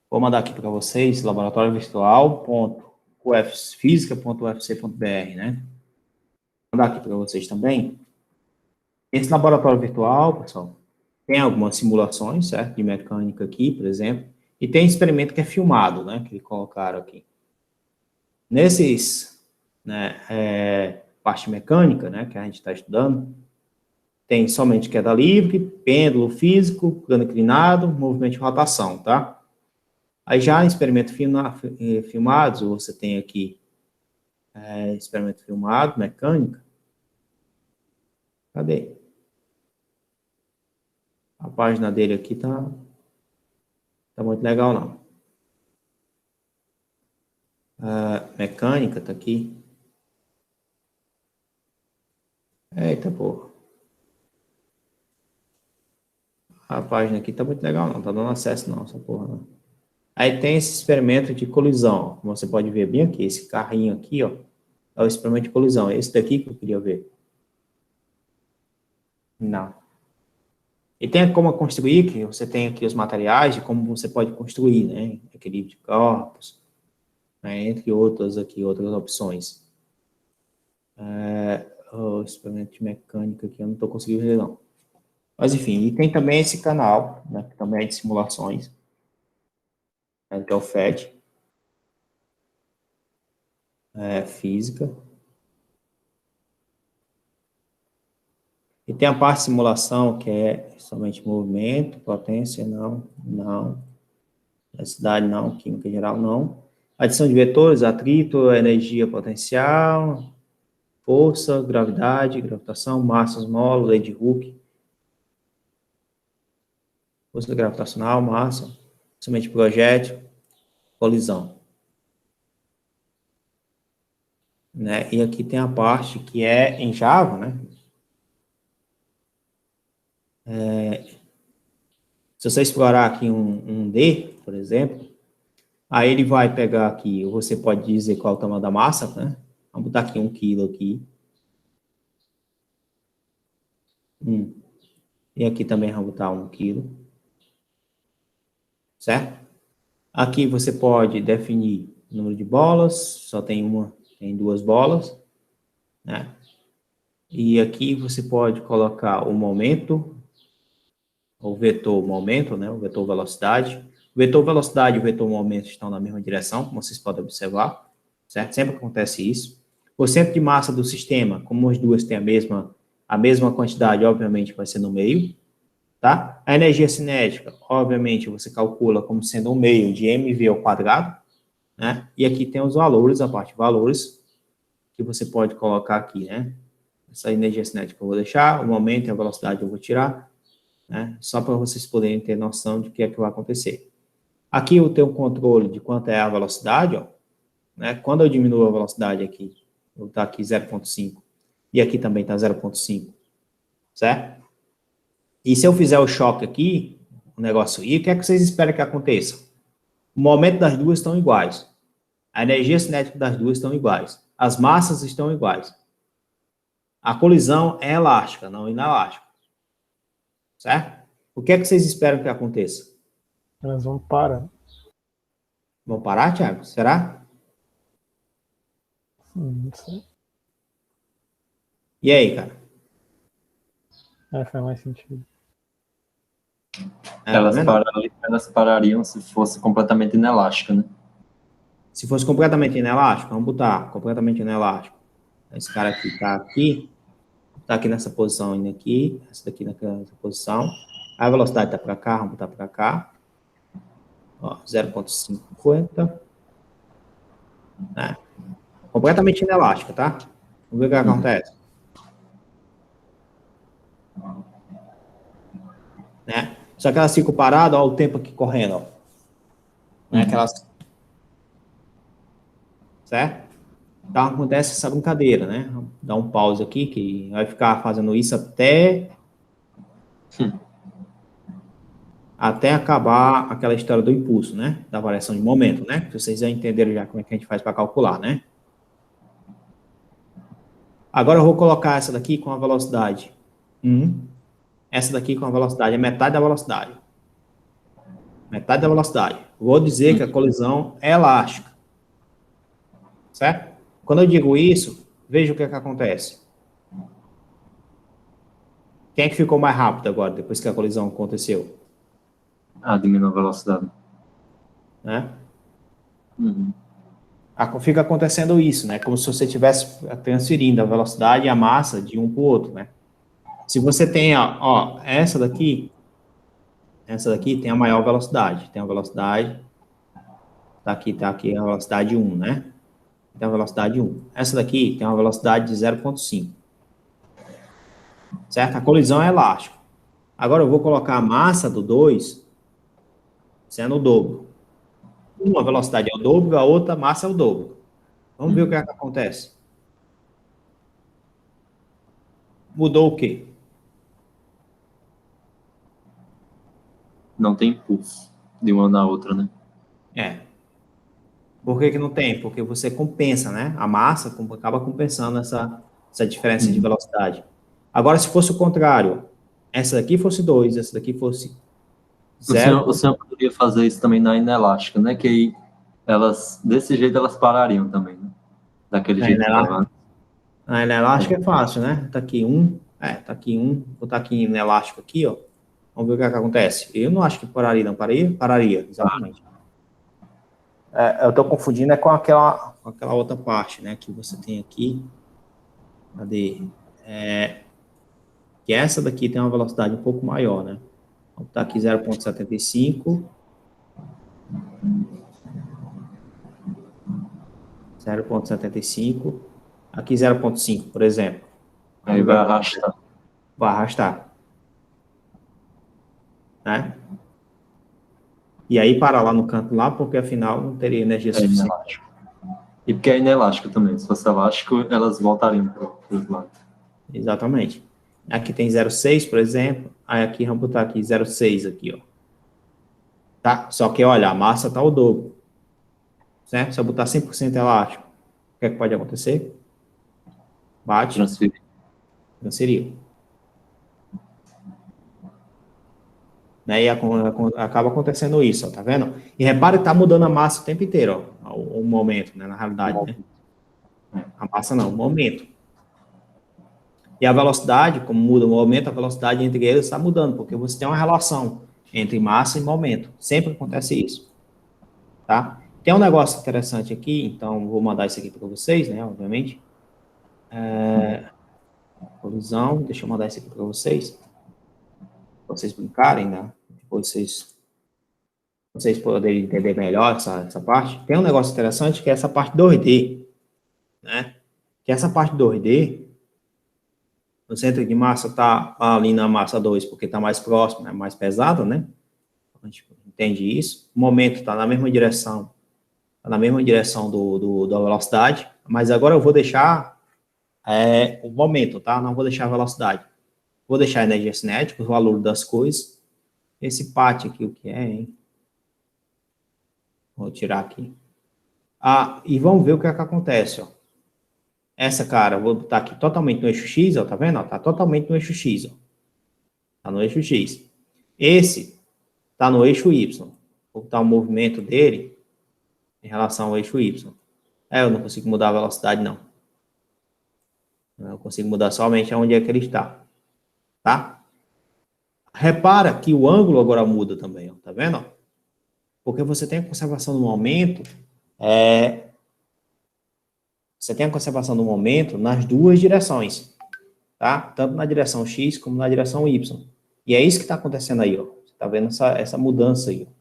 [SPEAKER 1] Vou mandar aqui para vocês, laboratoriovirtual.ufsfísica.ufc.br, né? Vou mandar aqui para vocês também. Esse laboratório virtual, pessoal, tem algumas simulações, certo? De mecânica aqui, por exemplo, e tem experimento que é filmado, né? Que eles colocaram aqui. Nesses, né, parte mecânica, né, que a gente está estudando, tem somente queda livre, pêndulo físico, plano inclinado, movimento de rotação, tá? Aí já em experimentos filmados, você tem aqui experimento filmado, mecânica. Cadê? A página dele aqui tá muito legal, não. Mecânica tá aqui. Eita, porra. A página aqui tá muito legal, não. Tá dando acesso, não, essa porra, não. Aí tem esse experimento de colisão, como você pode ver bem aqui. Esse carrinho aqui, ó, é o experimento de colisão. Esse daqui que eu queria ver. Não. E tem como construir, que você tem aqui os materiais de como você pode construir, né? Equilíbrio de corpos, né? Entre outras aqui, outras opções. O experimento de mecânica aqui, eu não estou conseguindo ver, não. Mas, enfim, e tem também esse canal, né? Que também é de simulações, né, que é o FED. Física. E tem a parte de simulação, que é somente movimento, potência, não. Densidade, não. Química geral, não. Adição de vetores, atrito, energia potencial, força, gravidade, gravitação, massas, molo, lei de Hooke. Força gravitacional, massa, somente projétil, colisão. Né? E aqui tem a parte que é em Java, né? Se você explorar aqui um D, por exemplo, aí ele vai pegar aqui, você pode dizer qual é o tamanho da massa, né? Vamos botar aqui 1 quilo aqui. E aqui também vamos botar 1 quilo. Certo? Aqui você pode definir o número de bolas, só tem duas bolas, né? E aqui você pode colocar o momento, o vetor momento, né? O vetor velocidade. O vetor velocidade e o vetor momento estão na mesma direção, como vocês podem observar, certo? Sempre acontece isso. O centro de massa do sistema, como as duas têm a mesma quantidade, obviamente vai ser no meio, tá? A energia cinética, obviamente, você calcula como sendo 1/2 de mv ao quadrado, né? E aqui tem os valores, a parte de valores, que você pode colocar aqui, né? Essa energia cinética eu vou deixar, o momento e a velocidade eu vou tirar, né? Só para vocês poderem ter noção de o que é que vai acontecer. Aqui eu tenho o controle de quanto é a velocidade, ó, né? Quando eu diminuo a velocidade aqui, eu vou estar aqui 0,5, e aqui também está 0,5, certo? E se eu fizer o choque aqui, o negócio aí, o que é que vocês esperam que aconteça? O momento das duas estão iguais. A energia cinética das duas estão iguais. As massas estão iguais. A colisão é elástica, não inelástica. Certo? O que é que vocês esperam que aconteça?
[SPEAKER 2] Elas vão parar.
[SPEAKER 1] Vão parar, Thiago? Será?
[SPEAKER 2] Não sei.
[SPEAKER 1] E aí, cara?
[SPEAKER 2] Faz mais sentido.
[SPEAKER 3] Elas parariam se fosse completamente inelástica, né?
[SPEAKER 1] Se fosse completamente inelástico, vamos botar completamente inelástico. Esse cara aqui tá aqui nessa posição ainda aqui, essa daqui nessa posição. A velocidade tá para cá, vamos botar para cá. Ó, 0,50. Né? Completamente inelástica, tá? Vamos ver o que acontece. Né? Só que elas ficam paradas, ó, o tempo aqui correndo, ó. Né? Certo? Então acontece essa brincadeira, né? Vou dar um pause aqui, que vai ficar fazendo isso até até acabar aquela história do impulso, né? Da variação de momento, né? Vocês já entenderam já como é que a gente faz para calcular, né? Agora eu vou colocar essa daqui com a velocidade 1. Essa daqui com a velocidade é metade da velocidade. Metade da velocidade. Vou dizer que a colisão é elástica. Certo? Quando eu digo isso, veja o que é que acontece. Quem é que ficou mais rápido agora, depois que a colisão aconteceu?
[SPEAKER 3] Diminui a velocidade.
[SPEAKER 1] Né?
[SPEAKER 3] Uhum.
[SPEAKER 1] Fica acontecendo isso, né? Como se você estivesse transferindo a velocidade e a massa de um para o outro, né? Se você tem, ó, essa daqui tem a maior velocidade. Tem a velocidade, tá aqui a velocidade 1, né? Tem a velocidade 1. Essa daqui tem uma velocidade de 0,5. Certo? A colisão é elástica. Agora eu vou colocar a massa do 2 sendo o dobro. Uma velocidade é o dobro, a outra massa é o dobro. Vamos ver o que é que acontece. Mudou o quê?
[SPEAKER 3] Não tem impulso de uma na outra, né?
[SPEAKER 1] É. Por que não tem? Porque você compensa, né? A massa acaba compensando essa diferença de velocidade. Agora, se fosse o contrário, essa daqui fosse 2, essa daqui fosse 0.
[SPEAKER 3] O senhor poderia fazer isso também na inelástica, né? Que aí elas, desse jeito, elas parariam também, né? Daquele jeito que estava.
[SPEAKER 1] A inelástico é fácil, né? Tá aqui um, tá aqui um, vou botar aqui inelástico aqui, ó. Vamos ver o que é que acontece. Eu não acho que pararia, não. Pararia, exatamente. Eu estou confundindo com aquela outra parte, né? Que você tem aqui. Cadê? Que essa daqui tem uma velocidade um pouco maior, né? Vamos botar aqui 0,75. 0,75. Aqui 0,5, por exemplo.
[SPEAKER 3] Aí vai arrastar.
[SPEAKER 1] Vai arrastar. Né? E aí para lá no canto lá, porque afinal não teria energia suficiente.
[SPEAKER 3] Inelástico. E porque é inelástico também. Se fosse elástico, elas voltariam para os lados.
[SPEAKER 1] Exatamente. Aqui tem 0,6, por exemplo. Aí aqui, vamos botar aqui 0,6 aqui, ó. Tá? Só que, olha, a massa tá o dobro. Certo? Se eu botar 100% elástico, o que é que pode acontecer? Bate. Transferiu. Né? E acaba acontecendo isso, ó, tá vendo? E repare que tá mudando a massa o tempo inteiro, ó, o momento, né, na realidade, né? A massa não, o momento. E a velocidade, como muda o momento, a velocidade entre eles está mudando, porque você tem uma relação entre massa e momento. Sempre acontece isso, tá? Tem um negócio interessante aqui, então vou mandar isso aqui para vocês, né, obviamente. Colisão, deixa eu mandar isso aqui para vocês brincarem, né? Depois vocês poderem entender melhor essa parte. Tem um negócio interessante que é essa parte 2D, né? Que essa parte 2D, o centro de massa está ali na massa 2, porque está mais próximo, é mais pesado, né? A gente entende isso. O momento está na mesma direção, da velocidade, mas agora eu vou deixar o momento, tá? Não vou deixar a velocidade. Vou deixar a energia cinética, o valor das coisas. Esse part aqui, o que é, hein? Vou tirar aqui. E vamos ver o que é que acontece, ó. Essa, cara, vou botar aqui totalmente no eixo X, ó, tá vendo? Ó, tá totalmente no eixo X, ó. Tá no eixo X. Esse tá no eixo Y. Vou botar o movimento dele em relação ao eixo Y. Eu não consigo mudar a velocidade, não. Eu consigo mudar somente aonde é que ele está. Tá? Repara que o ângulo agora muda também, ó, tá vendo? Porque você tem a conservação do momento, você tem a conservação do momento nas duas direções, tá? Tanto na direção X como na direção Y. E é isso que está acontecendo aí, ó. Você tá vendo essa mudança aí, ó.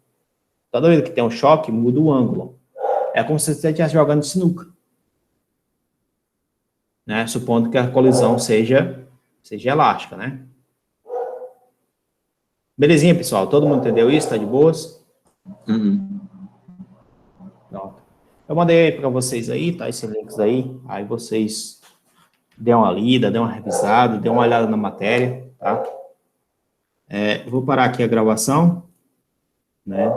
[SPEAKER 1] Toda vez que tem um choque, muda o ângulo. É como se você estivesse jogando sinuca. Né? Supondo que a colisão seja elástica, né? Belezinha, pessoal? Todo mundo entendeu isso? Tá de boas? Pronto. Eu mandei para vocês aí, tá? Esses links aí. Aí vocês dêem uma lida, dêem uma revisada, dêem uma olhada na matéria, tá? Vou parar aqui a gravação. né?